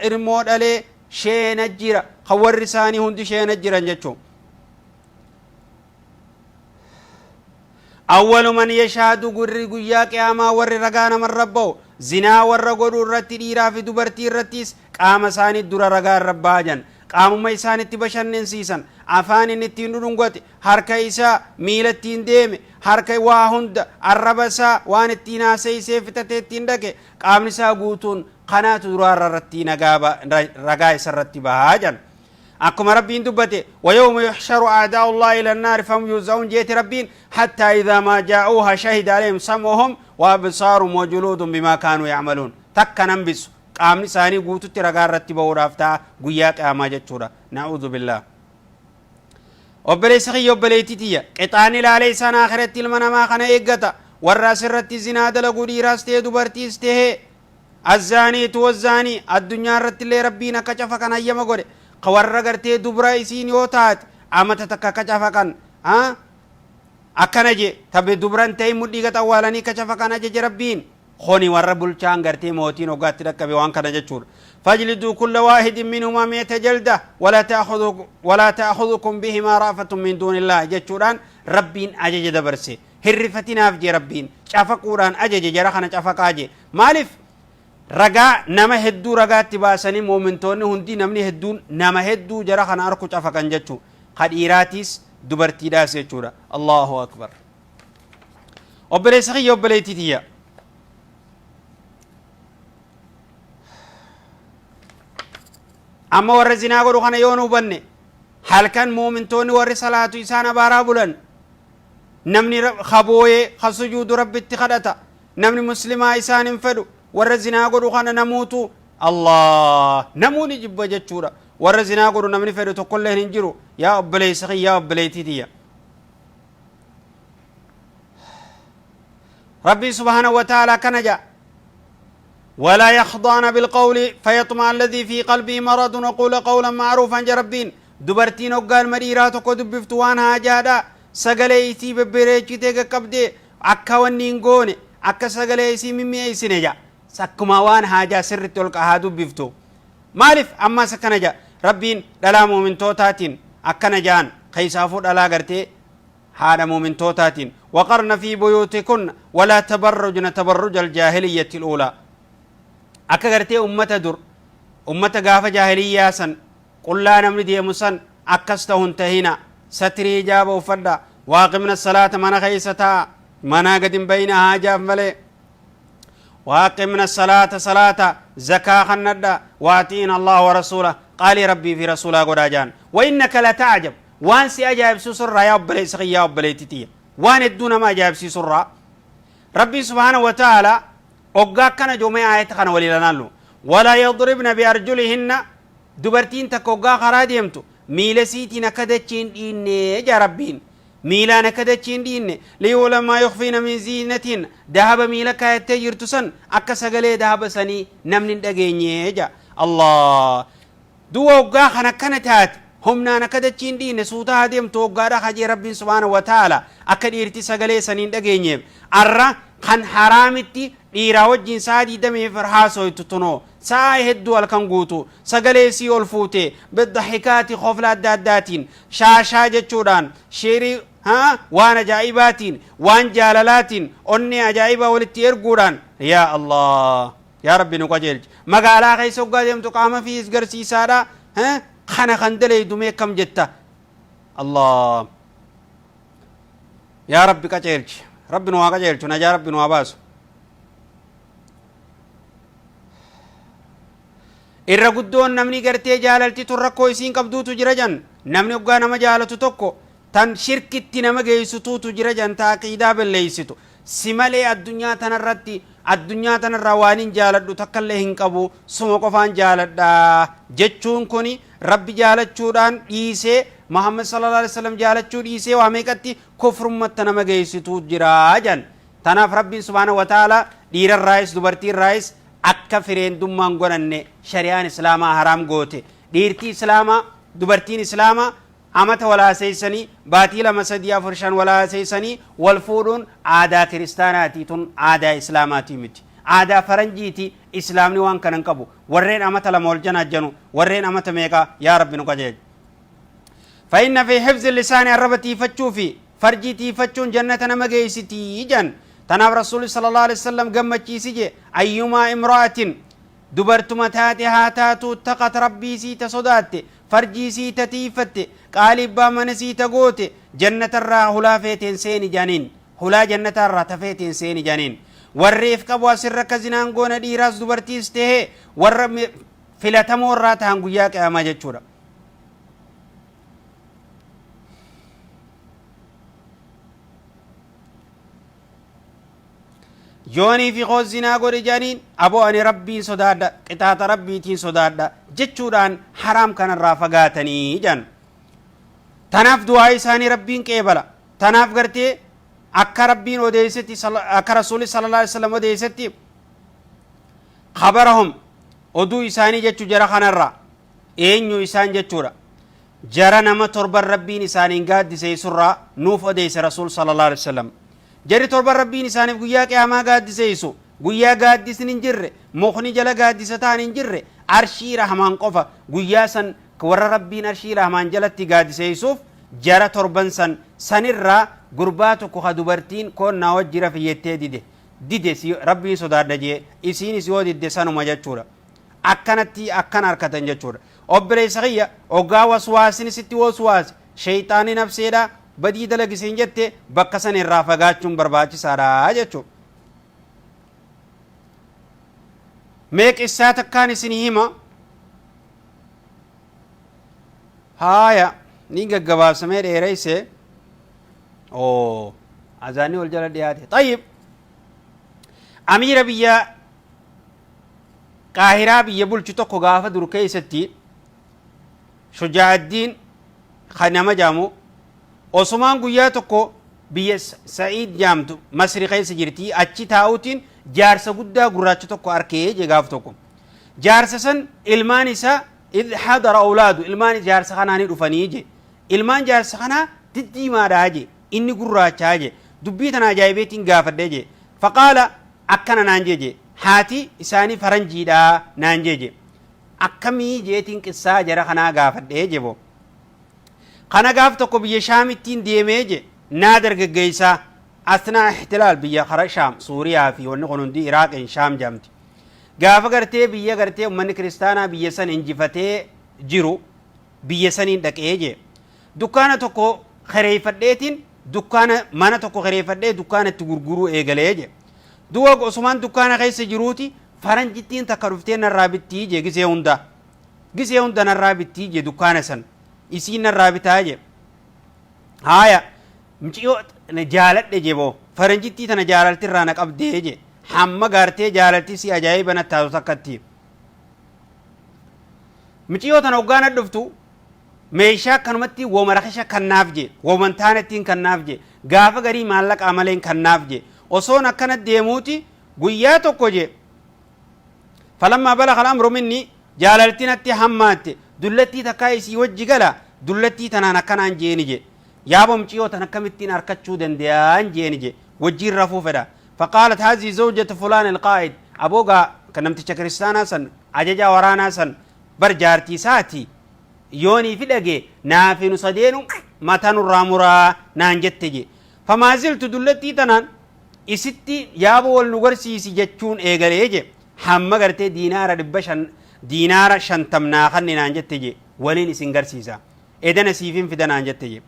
علمو دالي شينا جيرا خوار رساني هندي شينا جيرا جتشو أول من يشهد قرر قيا قياما ور رقانا من ربو زنا ور قرر رتي ديرا في دبرتي رتيس قام ساني الدر رقان رباجا قام ما يساني تبشن سيسن عفاني نتين رنغوتي حركة إسا ميلتين ديمي حركة واهند الربسا وان التينا سيفتتين دكي قام نسا قوتون قناة درار رتي نقابا رقاي سرتي بهاجا أكما ربين دبته ويوم يحشر أعداء الله إلى النار فهم يوزعون جيت ربين حتى إذا ما جاءوها شهد عليهم سمعهم وأبصارهم وجلودهم بما كانوا يعملون تكا ننبس قامني ساني قوتو ترقار رتبه ورافتا قياك آما جتشورا نعوذ بالله وبلي سخي وبلي تتيا قطاني لالي سان آخرت المنما خنا إيقتا والراس الرتي زناد لقودي راستي دبرتي استيه الزاني توزاني الدنيا رتي اللي ربينا كشفا كان أيما قولي قوارra gartee dubra isiin yoo taate amata takka kacafa kan akkana je tabe dubran ta'e mudhii gata awwaalanii kacafa kan ajaje rabbiin khoni warra bulchaan gartee mootiin ogaatti dhaqqabe waan kana jechuudha fajlidu kulla waahidin minhumaa mi'ata jalda wala ta'khudhukum bihimaa ra'fatun min duunillah jechuudhaan rabbiin ajaje dabarse hirrifatinaaf je rabbiin cafaquudhaan ajaje jara kana cafaqaa je maaliif ragaa nama hedduu ragaatti baasanii moomintoonni hundi namni hedduun nama hedduu jara kana arku cafakan jechuu kadhiiraatiis dubartiidhaas jechuudha allahu akbar obboleessa kiyya obboleettitiyya amma warra zinaa godhu kana yoo nu hubanne halkan moomintoonni warri salaatu isaan abaaraa bulan namni kabooyee kasujuudu rabbitti kadhata namni muslimaa isaan hin fedhu warra zinaa godhu kana namuutu allah namuuni jibba jechuudha warra zinaa godhu namni fedhu tokkollee hin jiru yaa obboleessa kiyya yaa obboleettitiyya rabbi subhanahu wa ta'ala kana jaa ولا يخضعن بالقول فيطمع الذي في قلبه مرض وقول قولا معروفا جربين دبرتين وقال مريرات وقد بفتوان هاجادا سغليتي ببريچته قبدي اكا ونينغوني اكا سغليسي ميمي سينجا سكما وان هاجا سر تلك هادو بفتو مالف اما سكنجا ربين دلا مؤمن توتاتين اكنا جان خيسافو دلا غرتي هذا مؤمن توتاتين وقرن في بيوتكن ولا تبرجن تبرج الجاهليه الاولى akka gartee ummata gaafa jaahiliyyaa san qullaa namni deemu san akkas ta'uun tahina satrii jaaba uffadha waaqimna salaata mana keessa taa manaa gad hin bayna haajaaf malee waaqimna salaata zakaa kannadha waatiin allah wa rasuula qaalii rabbii fi rasuulaa godhaa jaan wa innaka la ta'jab waan si ajaa'ibsiisurraa yaa obboleessa kiyyaa obboleettitiyya waan hedduu nama ajaa'ibsiisurraa ربي سبحانه وتعالى أوقاك كان جميع آيات خان وليلنالو ولا يضربن بأرجلهن دبرتين تكوغا خراديمتو ميلسيتي نكدتشين إني يا ربين ميلا نكدتشين إني ليولا ما يخفين من زينتين ذهب ميلا كايتجر تسن أكا سغلي ذهب سني نمن دقيني جا الله دو أوقا خانا كانت همنا نكدتشين دين سوتا هديم توقع خجي ربي سبحانه وتعالى أكد إرتي سغلي سنين دقيني أرى خان حرامتي dhiiraa wajjin saa diidamee farhaasoo itti tunoo saa hedduu halkan guutu sagalee sii ol fuute biddaxikaati khofla adda addaatiin shaashaa jechuudhaan sheerii waan ajaa'ibaatiin waan jaalalaatiin onni ajaa'ibaa walitti erguudhaan yaa allah yaa rabbi nu qajeelchi magaalaa keessa hoggaa deemtu qaama fi isgarsiisaadha kana kan daleeydu mee kam jetta allah yaa rabbi qajeelchi rabbi nu waa qajeelchu najaa rabbi nu waa baasu irra guddoon namni gartee jaalalti tun rakkoo isiin qabduutu jira jan namni hoggaa nama jaalatu tokko tan shirkitti nama geessituutu jira jan taa aqiidaa balleeysitu si malee addunyaa tanarraa waan hin jaaladhu takkallee hin qabu suma qofaan jaaladha jechuun kuni rabbi jaalachuudhaan dhiisee muhammad sallallahu alaihi wasallam jaalachuu dhiisee waa meeqatti kufrummatta nama geessituu jira jan tanaaf rabbiin subhaanahu wa ta'ala dhiirarraayis dubartiirraayis akka fireendummaan godhanne shari'aan islaamaa haraam goote dhiirtii islaamaa dubartiin islaamaa amata walaaseysanii baatii 2-3-4 walaaseysanii wal fuudhuun aadaa kiristaanaatii tun aadaa islaamaatii miti aadaa faranjiiti islaamni waan kanan qabu warreen amata 2 wal janaajjanu warreen amata meeqa yaa rabbi nu qajeelchi فإن في حفظ اللسان الربتي فتشوفي فرجتي فتشون جنة نمجيستي جن تناب رسول صلى الله عليه وسلم قمتشي سجي أيما امرأة دبرت متاتها تاتو اتقت ربي سيت صدات فرجي سيت تيفت قالب من سيت قوت جنة الرا هلا فيتين سين جانين هلا جنة الرا تفيتين سين جانين والريف كبوا سرك زنان قونا دي راس دبرتي استهي ور فلتمور رات هنقياك أما جتشورا يوني في خوزنا قول جانين أبو أني ربي صداد قطعة ربي تين صداد جتشوران حرام كان الرافقاتني جان تناف دعاء ساني ربين كيبلا تناف قرتي أكا ربين وديستي أكا رسول صلى الله عليه وسلم وديستي خبرهم ودو إساني جتشو جرى خان الرا إنيو إسان جتشورا جرى نما تربر ربين إساني قاد دي سيسرا نوف وديس رسول صلى الله عليه وسلم جري تربى ربين إساني guyyaa qiyaamaa gaaddiseysu guyyaa gaaddisin hin jirre mukni jala gaaddisataan hin jirre arshii rahmaan qofa guyyaa san warra rabbiin arshii rahmaan jalatti gaaddiseysuuf jara torban san sanirraa gurbaa tokko ka dubartiin koonnaa wajjira fiyyettee dide si rabbiin sodaadha jee isiinis yoo didde sanuma jechuudha akkanatti akkan harkatan jechuudha obboleessa kiyya oggaa waswaasini sitti waswaasi shayxaanii nafseedha badii dalagisiin jette bakka san irraa fagaachuun barbaachisaadha jechuudha mee qissaa takkaan isin hima haaya ni gaggabaabsamee dheereyse azaanni wal jala dhiyaate tayyib amiira biyya qaahiraa biyya bulchu tokko gaafa dur keeysatti shujaa'addiin kanama jaamu osmaan guyyaa tokko biyya sa'iid jaamtu masri keessa jirti achi taa'uutiin jaarsa guddaa gurraacha tokko arkee je gaaf tokko jaarsa san ilmaan isaa id hadara awlaadu ilmaan jaarsa kanaanii dhufanii je ilmaan jaarsa kanaa diddiimaadhaa je inni gurraachaa je dubbii tana ajaa'ibeetiin gaafadhee je faqaala akkana naan je haati isaanii faranjiidhaa naan je akkamii jeetiin qissaa jara kanaa gaafadhee je bo kana gaaf tokko biyya shaamittiin deemee je naa dargaggeeysaa asnaa ihtilaal biyya kara shaam suuriyaa fi wanni kun hundi iraaqin shaam jaamti gaafa gartee biyya gartee ummanni kiristaanaa biyya san injifatee jiru biyya saniin dhaqee je dukkaana tokko kireeffadheetiin dukkaana mana tokko kireeffadhee dukkaana itti gurguruu eegalee je du'a osumaan dukkaana keessa jiruuti faranjittiin takka dhuftee narraa bittii je gisee hunda narraa bittii je dukkaana san isiin narraa bitaa je haaya mciyoo jaaladhe je boo faranjittii tana jaalalti irraa na qabdee je hamma gaartee jaalalti si ajaa'iba na taatu takkatti miciyoo tana hoggaana dhuftu meeshaa akkanumatti wooma rakisha kannaaf je wooman taanettiin kannaaf je gaafa garii maallaqaa maleen kannaaf je osoon akkana deemuuti guyyaa tokko je falammaa balagha al-amru minni jaalaltiin atti hammaatte dullattii takkaa isii wajji gala dullattii tanaan akkanaan jeeni je yaabo miciyoo tan akkamittiin harkachuu danda'an jeeni je wajjiin rafuu fedha faqaalat haazii zawjatu fulaan alqaa'id aboogaa kan namticha kiristaanaa san ajajaa waraanaa san bar jaartii isaati yoonii fi dhage naafinu sadeenu matanurraa muraa naan jette je famaaziltu dullattii tanaan isitti yaabo wal nu garsiisi jechuun eegalee je hamma gartee diinaara 50 naa kanni naan jette je waliin isin garsiisa edana siifin fida naan jette je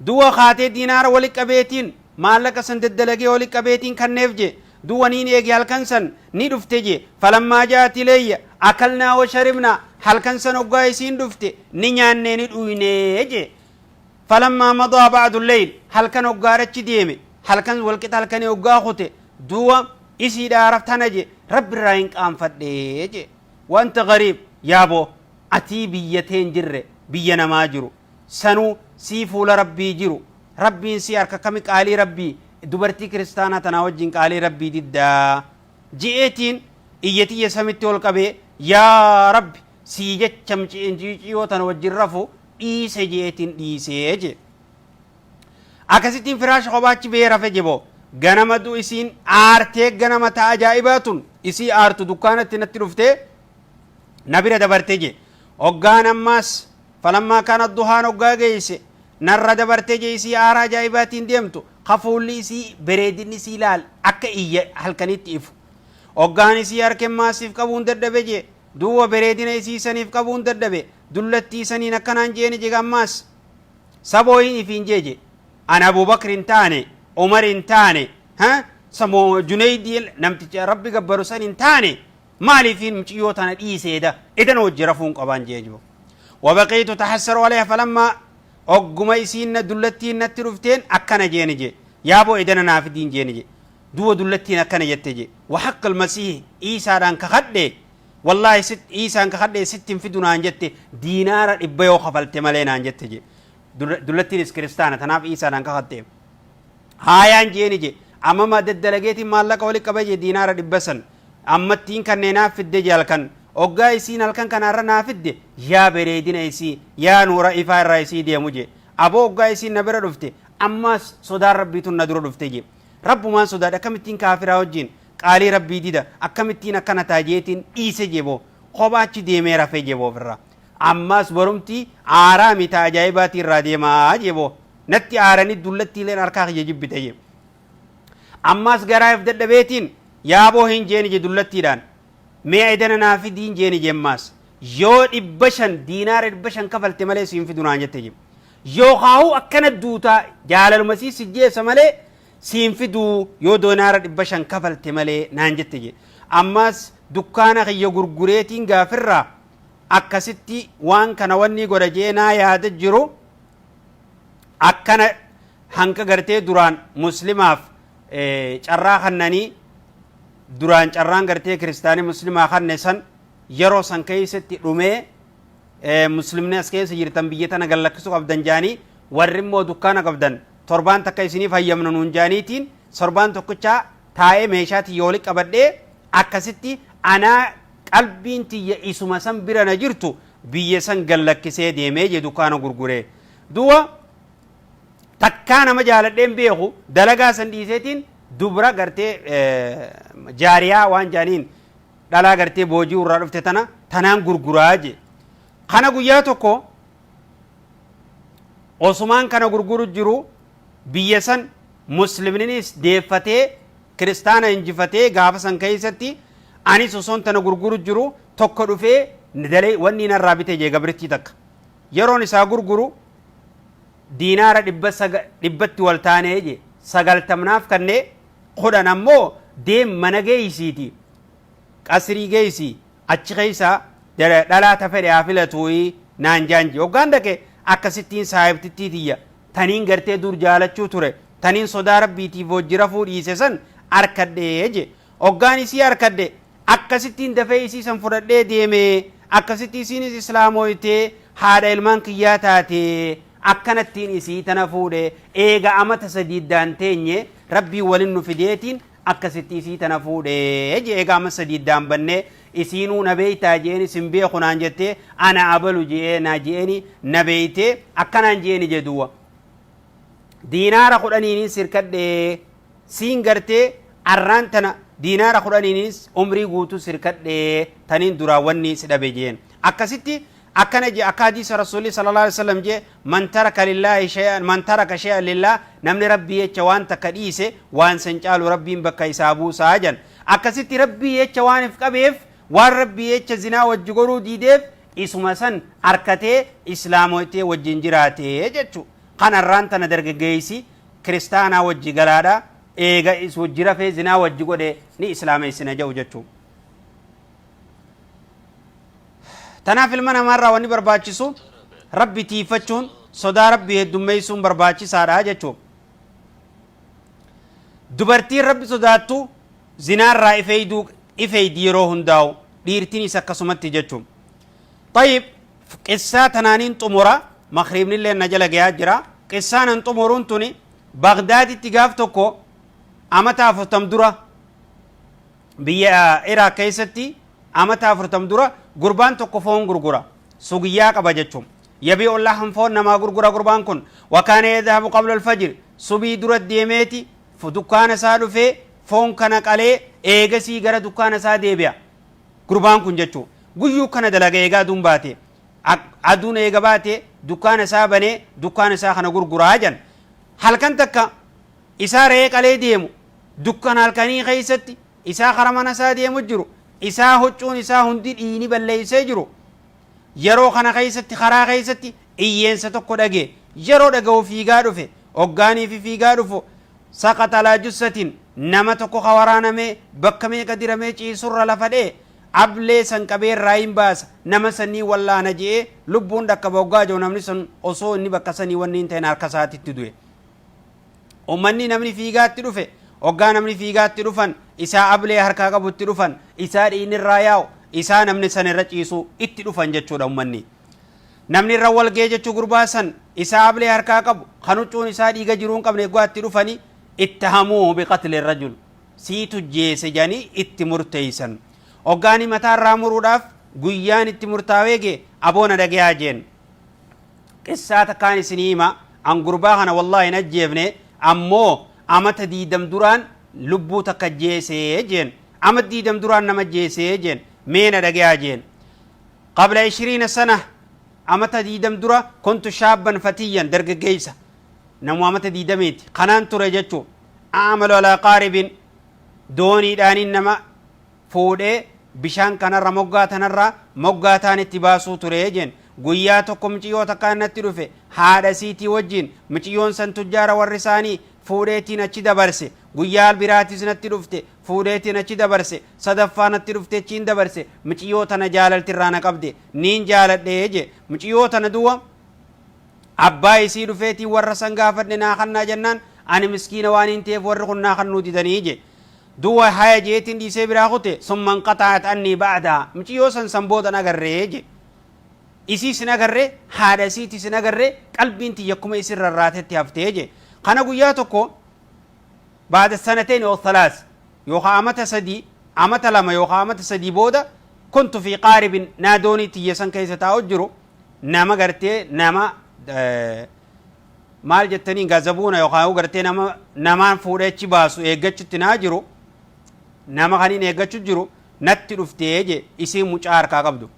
duwa kaatee diinaara wali qabeetiin maallaqa san daddalagee wali qabeetiin kanneef je duwa niin eegi halkan san ni dhufte je falammaa jaati leeyya akalnaa wa sharibnaa halkan san hoggaa isiin dhufte ni nyaannee ni dhuynee je falammaa madaa ba'du leyl halkan hoggaarachi deeme halkan walqixa halkanii hoggaa kute duwa isiidhaa raftana je rabbi irraa hin qaanfadhee je wanta gariib yaabo atii biyyateen jirre biyya namaa jiru sanuu sii fuula rabbii jiru rabbiin si harka kami qaalii rabbii dubartii kiristaanaa tanaa wajjin qaalii rabbii diddaa ji'eetiin iyyatiyya samitti ol qabee yaa rabbi sii jecha miciyoo tana wajjin rafu dhiise ji'eetiin dhiisee je akkasittiin firaasha kophaatti bee rafe jeboo ganama du isiin aartee ganama ta ajaa'ibaatun isii aartu dukkaanatti natti dhuftee nabira dabarte je hoggaan ammaas falammaa kana duhaan hoggaa geeyse narra dabarte je isii aara ajaa'ibaatiin deemtu kafuulli isii bareedinni isii laal akka iyya halkanitti ifu hoggaan isii harken maasiif qabuun dadhabe je duuba bareedina isii saniif qabuun dadhabe dullattii saniin akkanaan jeeni je gammaas sabooyin ifiin jeje ana abubakr hin taane umar hin taane samo junaydi namticha rabbi gabbaru san hin taane maaliifin miciyoo tana dhiiseeda idan wajji rafuun qabaan jeeju وبقيت تحسر عليها فلما أقوم يسين دلتي نترفتين أكنا جينجي يابو إدنا نافدين جينجي دو دلتي أكنا يتجي وحق المسيح إيسا ران كخده والله ست إيسا كخده ست في دون أنجت دينار إبيو خفلت ملين أنجت جي دلتي الكريستانة تناف إيسا ران كخده هايان جينجي أما ما ددلقيتي مالك ولك بجي دينار إبسن أما تين كان ناف في الدجال كان oggaa isiin halkan kanarra naafidde yaa bareedina isii yaa nuura ifaa irraa isii deemu je aboo oggaa isiin na bira dhufte ammaas sodaan rabbiitun na dura dhufte je rabbumaan sodaadha akkamittiin kaafiraa wajjin qaalii rabbii dida akkamittiin akkana taajeetiin dhiise jeboo kophaachi deemee rafee jeboo ofirraa ammaas borumtii aaraa mita ajaa'ibaatii irraa deemaa jeboo natti aaranii dullattiileen harkaa kiyya jibbite je ammaas garaaf dadhabeetiin yaaboo hin jeeni je dullattiidhaan mee idana naafi diin jeeni jemmaas yoo 500 diinaara 500 kafalte malee siin fidunaan jette je yoo kaahu akkana duutaa jaalalmasii sijjeessa malee siin fiduu yoo diinaara 500 kafalte malee naan jette je ammaas dukkaana kiyya gurgureetiin gaafirraa akkasitti waan kana wanni godha jeenaa yaada jiru akkana hanka gartee duraan muslimaaf carraa kannanii duraan carraan gartee kiristaanii muslimaa kanne san yeroo san keessatti dhumee muslimni as keessa jirtan biyya tana gallakkisuu qabdan jaanii warri immoo dukkaana qabdan torbaan takka isiniif hayyamna nuun jaaniitiin sorbaan tokkichaa taa'ee meeshaa tiyya wali qabadhee akkasitti anaa qalbiin tiyya isuma san bira na jirtu biyya san gallakkisee deemee je dukkaana gurguree duwa takkaa nama jaaladheen beeku dalagaa san dhiiseetiin dubra gartee jaariyaa waan jaaniin dhalaa gartee boojii irraa dhufte tanaan gurguraa je kana guyyaa tokko osumaan kana gurguru jiru biyya san muslimninis deeffatee kiristaana injifatee gaafa san keessatti anis osoon tana gurguru jiru tokko dhufee dalee wanni narraa bite je gabrittii takka yeroon isaa gurguru diinaara 100tti wal taanee je 90 kannee kudhan ammoo deem mana geeysiiti qasrii geeysi achi keeysa dhalaa tafedhe hafilatuui naan jaanji hoggaan dhaqe akkasittiin saahibtittii tiyya taniin gartee dur jaalachuu ture taniin sodaa rabbiitiif wajjira fuudhiise san arkadhee je oggaan isii arkadhe akkasittiin dafee isii san fudhadhee deeme akkasitti isiinis islaamoytee haadha ilmaan kiyyaa taate akkanattiin isii tana fuudhe eega amata sadiiddaan teenye rabbii walin nu fideetiin akkasitti isii tana fuudhe je eega amata sadiiddaan bannee isiinuu nabeeytaa jeeni sin beekunaan jettee ana abalu jee naa jeeni nabeeytee akkanaan jeeni jeduwa diinaara kudhaniinin sirkadhee siin gartee arraan tana diinaara kudhaniinis umrii guutuu sirkadhee taniin duraa wanni si dhabe jeen akkasitti akkana je akka hadiisa rasuulli sallallahu alaihi wasallam je man taraka lillahi shay'an man taraka shay'an lillah namni rabbii jecha waan takka dhiise waan san caalu rabbiin bakka isaa buusaa jan akkasitti rabbii jecha waan if qabeef waan rabbii jecha zinaa wajji goruu diideef isuma san arkatee islaamoytee wajjin jiraatee jechu kanarraan tana dargaggeessi kiristaanaa wajji galaadha eega is wajji rafee zinaa wajji godhe ni islaameessina jedhu jechuudha. tanaaf ilma namaarraa wanni barbaachisu rabbi tiifachuun sodaa rabbi heddummeessuun barbaachisaadha jechuudha. dubartiin rabbi sodaattu zinaarraa ifeeydi yeroo hundaa'u dhiirtiinis akkasumatti jechuudha. طيب qissaa tanaaniin xumura makhriibnillee na jala gayaa jira qissaanan xumuruun tuni bagdaaditti gaaf tokko amata 40 dura biyya Iraaq keessatti amata 40 dura gurbaan tokko foon gurgura sugiyyaa qaba jechuun yabii ollahan foon namaa gurgura gurbaan kun wakaana yadhabu qabla alfajr subii dura deemeeti dukkaana isaa dhufee foon kana qalee eegasii gara dukkaana isaa deebi'a gurbaan kun jechuun guyyuu kana dalaga eegaa aduun baate aduun eega baate dukkaana isaa banee dukkaana isaa kana gurguraa jan halkan takka isaa re'ee qalee deemu dukkan halkanii keessatti isaa karamana isaa deemu jiru isaa huccuun isaa hundi dhiini balleeysee jiru yeroo kana keessatti karaa keessatti iyyeensa tokko dhage yeroo dhaga'u fiigaa dhufe oggaanii fi fiigaa dhufu saqata laa jussatin nama tokko waraanamee bakka meeqa diramee ciisurra lafa dhee ablee san qabee raayin baasa nama sanii wallaana je'ee lubbuun dhaqqaba oggaa jiru namni sun osoo inni bakka sanii wanni hin ta'in harka isaatitti du'e ummanni namni fiigaatti dhufe oggaa namni fiigaatti dhufan isaa ablee harkaa qabutti dhufan isaa dhiinirraa yaa'u isaa namni san irra ciisu itti dhufan jechuudha ummanni namni irra walgee jechuu gurbaa san isaa ablee harkaa qabu kanuccuun isaa dhiiga jiruun qabne eeggaatti dhufani ittahamuu biqatli rajul siitu jeese janii itti murteeysan oggaani mataa irraa muruudhaaf guyyaan itti murtaaweege aboona dhageyaa jeen qissaa takkaan isinii hima an gurbaa kana wallaahi hin ajjeefne ammoo amata diidam duraan lubbuu takka jeesee jeen amata diidam duraan nama jeesee jeen meena dhageyaa jeen qabla 20 sana amata diidam dura kuntu shaabban fatiyyan dargaggeessa namu amata diidameeti kanaan ture jechuu aamalu alaa qaaribin dooniidhaanin nama fuudhee bishaan kanarra moggaa tanarra moggaa taan itti baasuu ture jeen guyyaa tokko muciyyoo takkaan natti dhufe haadha siitii wajjin muciyyoon san tujjaara warri isaanii fuudheetiin achi dabarse guyyaa biraatis natti dhufte fuudheetiin achi dabarse sadaffaa natti dhufte achiin dabarse muciyyoo tana jaalaltirraa na qabde niin jaaladhee je muciyyoo tana duwa abbaa isii dhufeetiin warra san gaafadhe naa kannaa jennaan ani miskiina waan hin ta'eef warri kun naa kannuu didanii je duwa haya jeetiin dhiisee biraa kute summan qaxaat annii ba'daa muciyyoo san boodan agarree je isii sin agarree haadha isiiti sin agarree qalbiin tiyya akkuma isin rarraatetti haftee je kana guyyaa tokko baada sanateen oo thalaas yookaan amata lama yookaan amata sadii booda kuntu fi qaaribin naadoonii tiyya san keessa taa'u jiru nama gartee nama maal jettaniin gazabuuna yookaan gartee namaan fuudheechi baasu eeggachutti naa jiru nama kaniin eeggachu jiru natti dhuftee je isii mucaa harkaa qabdu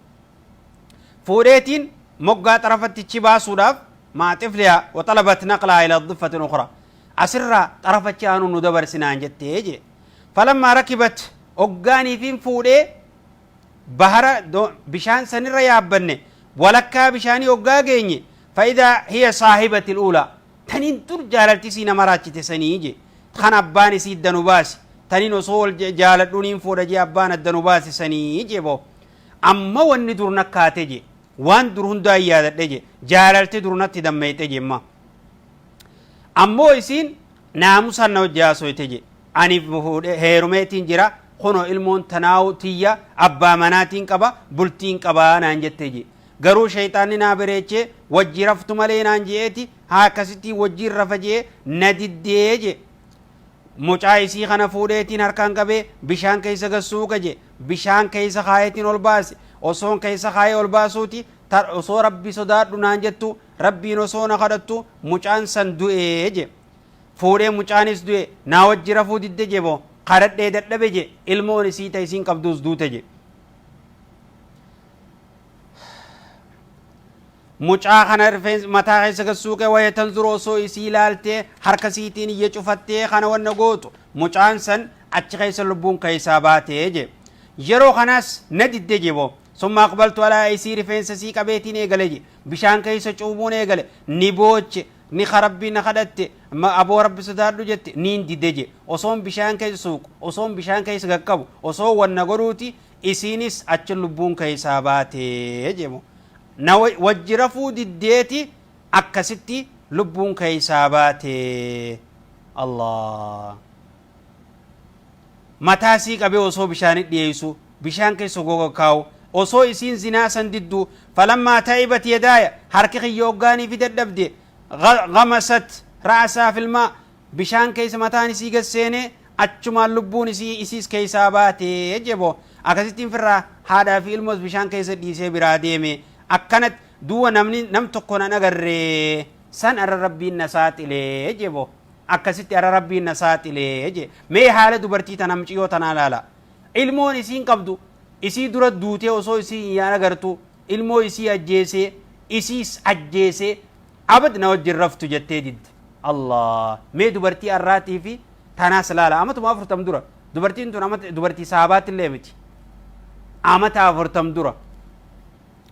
fuudheetiin moggaa xarafattichi baasuudhaaf maa xifliyaa waxalabat naqlaa ila dhiffatin ukhra asirraa xarafachi aanu nu dabarsinaan jettee je falammaa rakibat oggaaniifiin fuudhee bahara bishaan sanirra yaabbanne walakkaa bishaanii oggaa geenye fa'idaa hiya saahibati ulaa taniin dur jaalaltisii nama raachite sanii je kan abbaan isii iddanu baasi taniin osoo wal jaaladhuuniin fuudha je abbaan addanu baasi sanii je bo amma wanni dur nakkaate je waan dur hundaa yaadadhe je jaalalte dur natti dammeeyte jemma ammoo isiin naamusan na wajji haasoyte je ani heerumeetiin jira kuno ilmoon tanaawu tiyya abbaa manaatiin qaba bultiin qabaa naan jette je garuu shayxaanni naa bareechee wajji raftu malee naan jeeti haa akkasitti wajjiin rafa jee na diddee je mucaa isii kana fuudheetiin harkaan qabee bishaan keessa gassuuqa je bishaan keessa kaayetiin ol baase osoon keessa kaayee ol baasuuti osoo rabbi sodaadhu naan jettu rabbiin osoo na kadhattu mucaan san du'ee je fuudhee mucaanis du'e naa wajji rafuu didde je boo kadhadhee dadhabe je ilmoon isii ta isiin qabduus duute je mucaa kana rifeensa mataa keessa gassuuqe wayya tanzuru osoo isii ilaaltee harka siitiin iyya cufattee kana wanna gootu mucaan san achi keessa lubbuun keessaa baatee je yeroo kanaas na didde je boo summa aqbaltu alaa isii rifeensa sii qabeetiin eegale je bishaan keessa cuubuun eegale ni booche ni kharabbii na kadhatte aboo rabbi sodaadhu jette niin didde je osoon bishaan keessa suuqu osoon bishaan keessa gaqqabu osoo wanna godhuuti isiinis achi lubbuun keessaa baatee je moo na wajji rafuu diddeeti akkasitti lubbuun keessaa baatee allah mataa sii qabee osoo bishaanit dhiyeessu bishaan keessa goga kaa'u osoo isiin zinaa san diddu falammaa taa'ibat yadaaya harki kiyya hoggaanii fi dadhabde غمست رأسها في الماء بشان كيس متان سي غسينه اچمان لبون سي اسيس كيسا باتي يجبو اكستين فرا هذا في الموز بشان كيس ديسه براديمي اكنت دو نم تكون نغر سن ار ربي النسات الي يجبو اكست ار ربي النسات الي يجي مي حاله دبرتي تنمچيو تنالالا علمون اسين قبدو اسي درت دوتي اوسو اسي يا نغرتو علمو اسي اجيسه اسيس اجيسه أبد نوجه رفت جتيد الله مي دبرتي الراتي في تناس لا لا أمت ما فرتم دورة دبرتي انتو أمت دبرتي صحابات اللي متي أمت فرتم دورة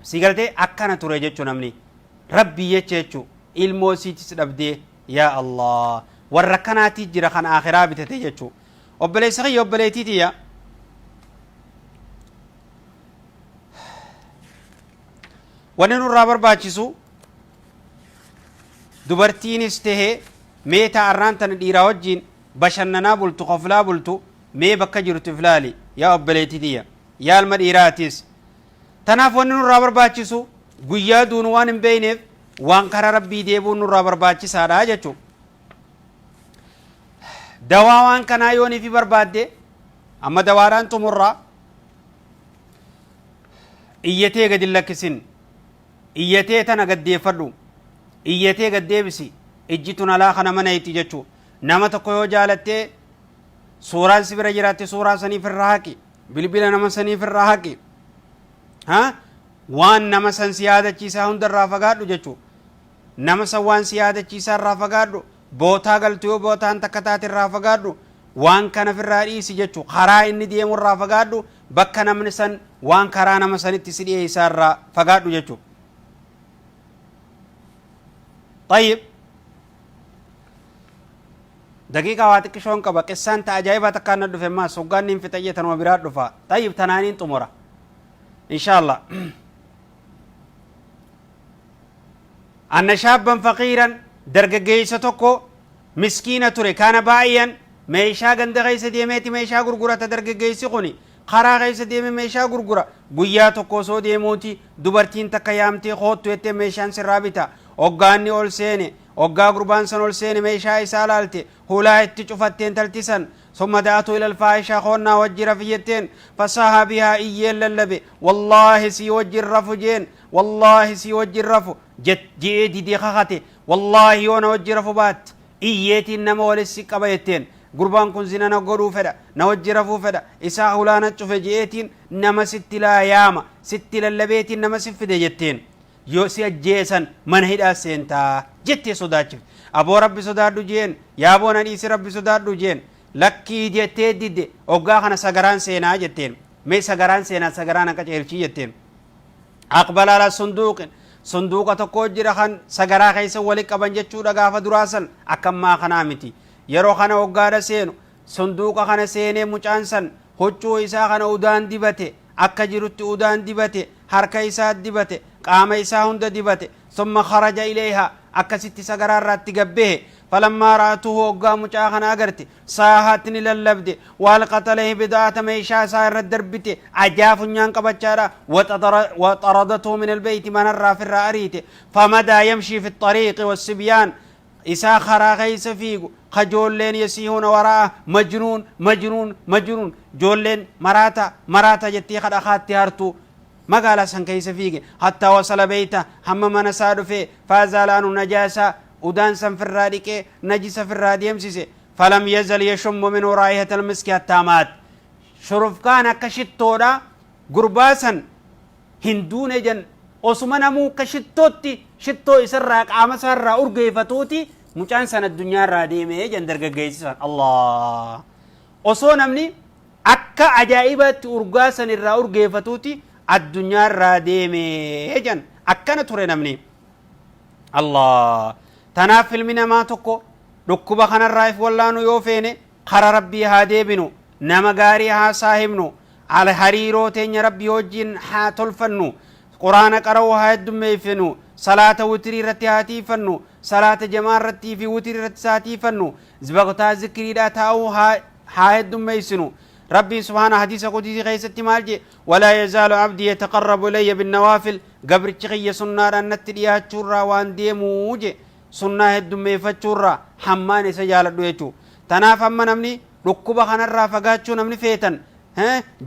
سيقلتي أكنا تريجتشو نمني ربي يجتشو ilmoo siitis dhabdee yaa Allah warra kanaati jira kan akhiraa bitate jechu obboleessa kiyya obboleetiitiya wanni nurraa barbaachisu dubartiinis tahee mee ta'arraan tan dhiiraa wajjiin bashannanaa bultu qoflaa bultu mee bakka jirtu iflaali yaa obboleetiitiya yaa ilma dhiiraatis tanaaf wanni nurraa barbaachisu guyyaa duunu waan hin beeyneef waan karaa rabbii deebuun nurraa barbaachisaadha jechuudha. Dawaa waan kanaa yoonii fi barbaadde amma dawaadhaan xumurraa iyyatee gadi lakkisin iyyatee tana gaddeeffadhu iyyatee gaddeebisi ijjitun alaa kana mana itti jechuudha. Nama tokko yoo jaalattee suuraan si bira jiraatte suuraa saniif irraa haqi bilbila nama saniif irraa haqi waan nama san si yaadachiisaa hundarraa fagaadhu jechuudha. Nama san waan si yaadachiisaa irraa fagaadhu bootaa galtu yoo bootaan takka taate irraa fagaadhu waan kana firraa dhiisi jechuudha. Karaa inni deemu irraa fagaadhu bakka namni san waan karaa nama sanitti si dhiyeessaa irraa fagaadhu jechuudha. طيب دقيقة واتك شون كبا قصان تأجايبا تكان ندو في ما سوغان نين في تأجيتا وبراد دفا طيب تنانين تمورا إن شاء الله أن شابا فقيرا درق جيسة توكو مسكينة تري كان باعيا ميشا غند غيسة ديميتي ميشا غرغرة درق جيسة قوني خرا غيسة ديمي ميشا غرغرة قويا توكو سو ديموتي دوبرتين تكيامتي خوتو يتي ميشان سرابتا وقاني أول سيني وقا قربان سن أول سيني ميشا إسالالتي هولا اتشوفتين تلتسن ثم دعتوا إلى الفاحشة خونا وجر فيتين فصاها بها إيال للبي والله سي وجر رفجين والله سي وجر رفو جت جيدي دي خخاتي والله يونا وجر رفو بات إياتي إنما ولسك أبيتين قربان كن زنا نقروا فدا نوجر رفو فدا إساء هولانا تشوف جيتين نما ست لا ياما ست للبيتين نما سفد جتين يوسي الجيسان من هيدا سينتا جتي صداتشف أبو ربي صدادو جين يا أبو نانيسي ربي صدادو جين لكي جتي دي أوغا خانا سغران سينا جتين مي سغران سينا سغران كچيرچي جتين أقبل على صندوق صندوق تكو جرا خان سغرا خيس ولي قبن جچو دغا فدراسن اكم ما خنامتي يرو خانا أوغا سينو صندوق خانا سيني مچانسن هوچو إسا خانا أودان دبته akka jirutti udaan dibate harka isaa dibate قام إسا هند دبت ثم خرج إليها أكست سقرار رات قبه فلما رأته وقام مجاخنا أقرت ساهتني للبد والقت له بداة ميشا سائر الدربت عجاف ينقب الشارع وطردته من البيت من الرافر الرأريت فمدى يمشي في الطريق والسبيان إسا خرا غيس فيق خجولين يسيهون وراءه مجنون مجنون مجنون جولين مراتا جتي خد أخات هارتو مقالا سن كيس فيق حتى وصل بيته هم من سادو في فازالان نجاسة ودان سن في الرادك نجس في الراديم سيسي فلم يزل يشم من رائحة المسك حتى مات شرف كان كشتودا قرباسا هندون جن osuma namuu ka shittootti shittoo isarraa qaama isaarraa urgeeffatuuti mucaan sana addunyaarraa deemee jan dargaggeessisan Allah osoo namni akka ajaa'ibaatti urgaa san irraa urgeeffatuuti addunyaarraa deemee jan akkana ture namni Allah tanaaf ilmi namaa tokko dhukkuba kanarraa if wallaanu yoo feene kara rabbii haa deebinu nama gaarii haa saahibnu ala hariiroo teenya rabbii wajjin haa tolfannu قرآن قرأوا هاي الدمي فنو صلاة وتري رتياتي فنو صلاة جماع رتي في وتري رتساتي فنو زبغتا ذكري لا تاو هاي الدمي سنو ربي سبحانه حديث قدسي غيث مالجي ولا يزال عبدي يتقرب إلي بالنوافل قبر الشغي سنة أن نتريها تشورا وان ديموجي سنة الدمي فتشورا حمان سجالة دويتو تناف أما نمني ركوبة خنر فقاتشو نمني فيتن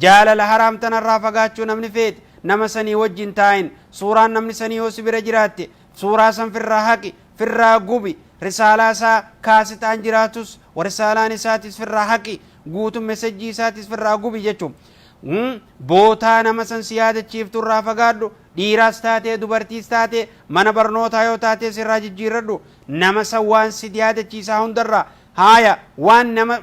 جال الحرام تنر فقاتشو نمني فيت nama sanii wajjin taa'in suuraan namni sanii yoo si bira jiraatte suuraa san firraa haqi firraa gubi risaalaa isaa kaasitaan jiraatus risaalaan isaatis firraa haqi guutuun mesejjii isaatis firraa gubi jechuun bootaa nama san si yaadachiiftu irraa fagaadhu dhiiraas taatee dubartiis taatee mana barnootaa yoo taatee sirraa jijjiirradhu nama san waan si yaadachiisaa hundarraa haaya waan nama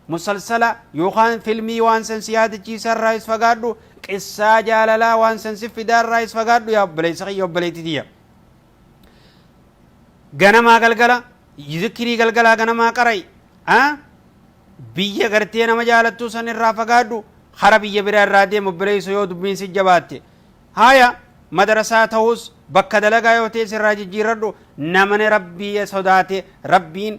musalsala yookaan filmii waan san si yaadachiisaa irraa is fagaadhu قصة جاللا وان سنسف دار رايس فقادو يا بليس خي يا بليتي ديا غنما غلغلا يذكري غلغلا غنما قراي بيا غرتي نما جالتو سن الرافقادو خربيه برا رادي مبليس يود بين سجبات هايا مدرسة توس بك دلغا يوتي سراج جيردو نمن ربي صداتي ربين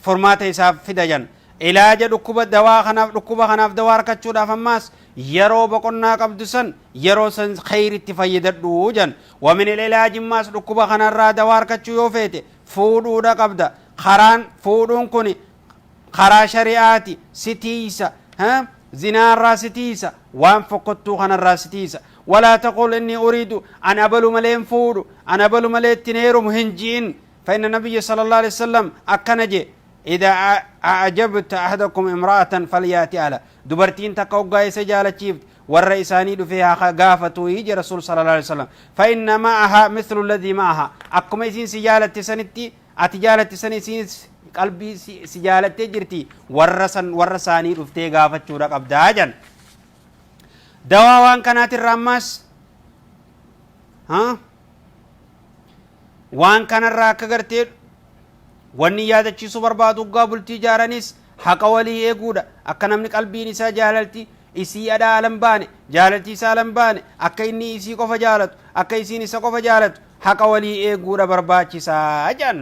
فرمات حساب فدجن علاج دكوب دوا خناف دكوب خناف دوار كچو دافماس يرو بقنا قبدسن يرو سن خير تفيددو جن ومن العلاج ماس دكوب خنا را دوار كچو يوفيت فودو دا قبدا خران فودون كوني خرا شريعتي ستيسا زنا راستيسا وان فقطو خنا راستيسا ولا تقول اني اريد ان ابلو ملين فودو ان ابلو ملين تنيرو مهنجين فان النبي صلى الله عليه وسلم اكنجي إذا أعجبت أحدكم امرأة فلياتي على دبرتين تقوقا يسجالة شيفت والرئيساني فيها غافة يجي رسول صلى الله عليه وسلم فإن معها مثل الذي معها أقوم يسين سجالة سنتي أتجالة سنتي قلبي سجالة تجرتي ورساني رفتي غافة شورك أبداجا دواوان كانت الرماس وان كان الراك قرتي wanni yaadachiisu barbaadu uggaa bultii jaaranis haqa walii eeguudha akka namni qalbiin isaa jaalalti isii adaalan baane jaalalti isaa alan baane akka inni isii qofa jaalatu akka isiin isa qofa jaalatu haqa walii eeguudha barbaachisaa jedhan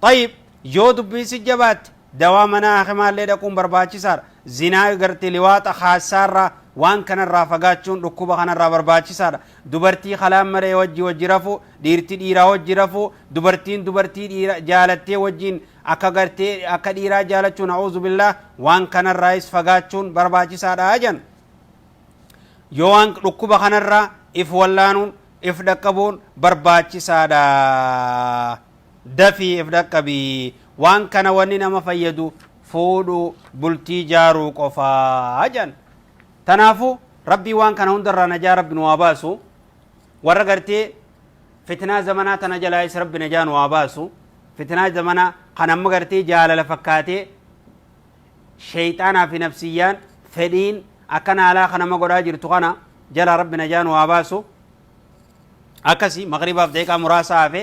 طيب yoo dubbiin si jabaatti dawaa mana hakiimaallee dhaquun barbaachisaadha zinaa gartee liwaaxa khaasaarraa waan kanarraa fagaachuun dhukkuba kanarraa barbaachisaadha dubartii halaan maree wajji rafuu dhiirti dhiiraa wajji rafuu dubartiin dubartii dhiira jaalattee wajjiin akka gartee akka dhiiraa jaalachuun a'uuzu billah waan kanarraas fagaachuun barbaachisaadha jan yoo waan dhukkuba kanarraa if wallaanuun if dhaqqabuun barbaachisaadha dafii if dhaqqabii waan kana wanni nama fayyadu fuudhu bultii jaaruu qofaa jan tanaafu rabbii waan kana hundarraa najaa rabbi nu waabaasu warra gartee fitnaa zamanaa tana jalaayis rabbi najaa nu waabaasu fitnaa zamanaa kan amma gartee jaalala fakkaatee shayxaanaa fi nafsiyyaan fedhiin akkana alaa kanama godhaa jirtu kana jala rabbi najaa nu waabaasu akkasi maqribaaf deeqaa muraasa hafe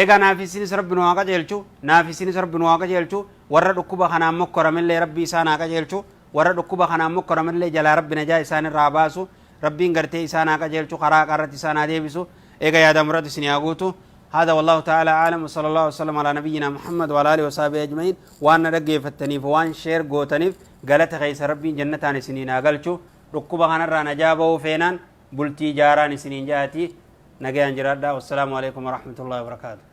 egaa naafisinis rabbi nu waa qajeelchu naafisinis rabbi nu waa qajeelchu warra dhukkuba kanaan mokkoramillee rabbi isaa naa qajeelchu warra dhukkuba kanaan mokkoramillee jalaa rabbi najaa isaan irraa baasu ربين قرتي إسانا قجل قراء قرت إسانا ديبسو إيقا يا دمرت سنياغوتو هذا والله تعالى عالم وصلى الله وسلم على نبينا محمد وعلى آله وصحبه أجمعين وأن رقي فتنيف وأن شير قوتنيف قالت غيس ربي جنتان سنين أقلتو ركوبا غنرى نجابه فينان بلتي جاران سنين جاتي نجي أنجرادا والسلام عليكم ورحمة الله وبركاته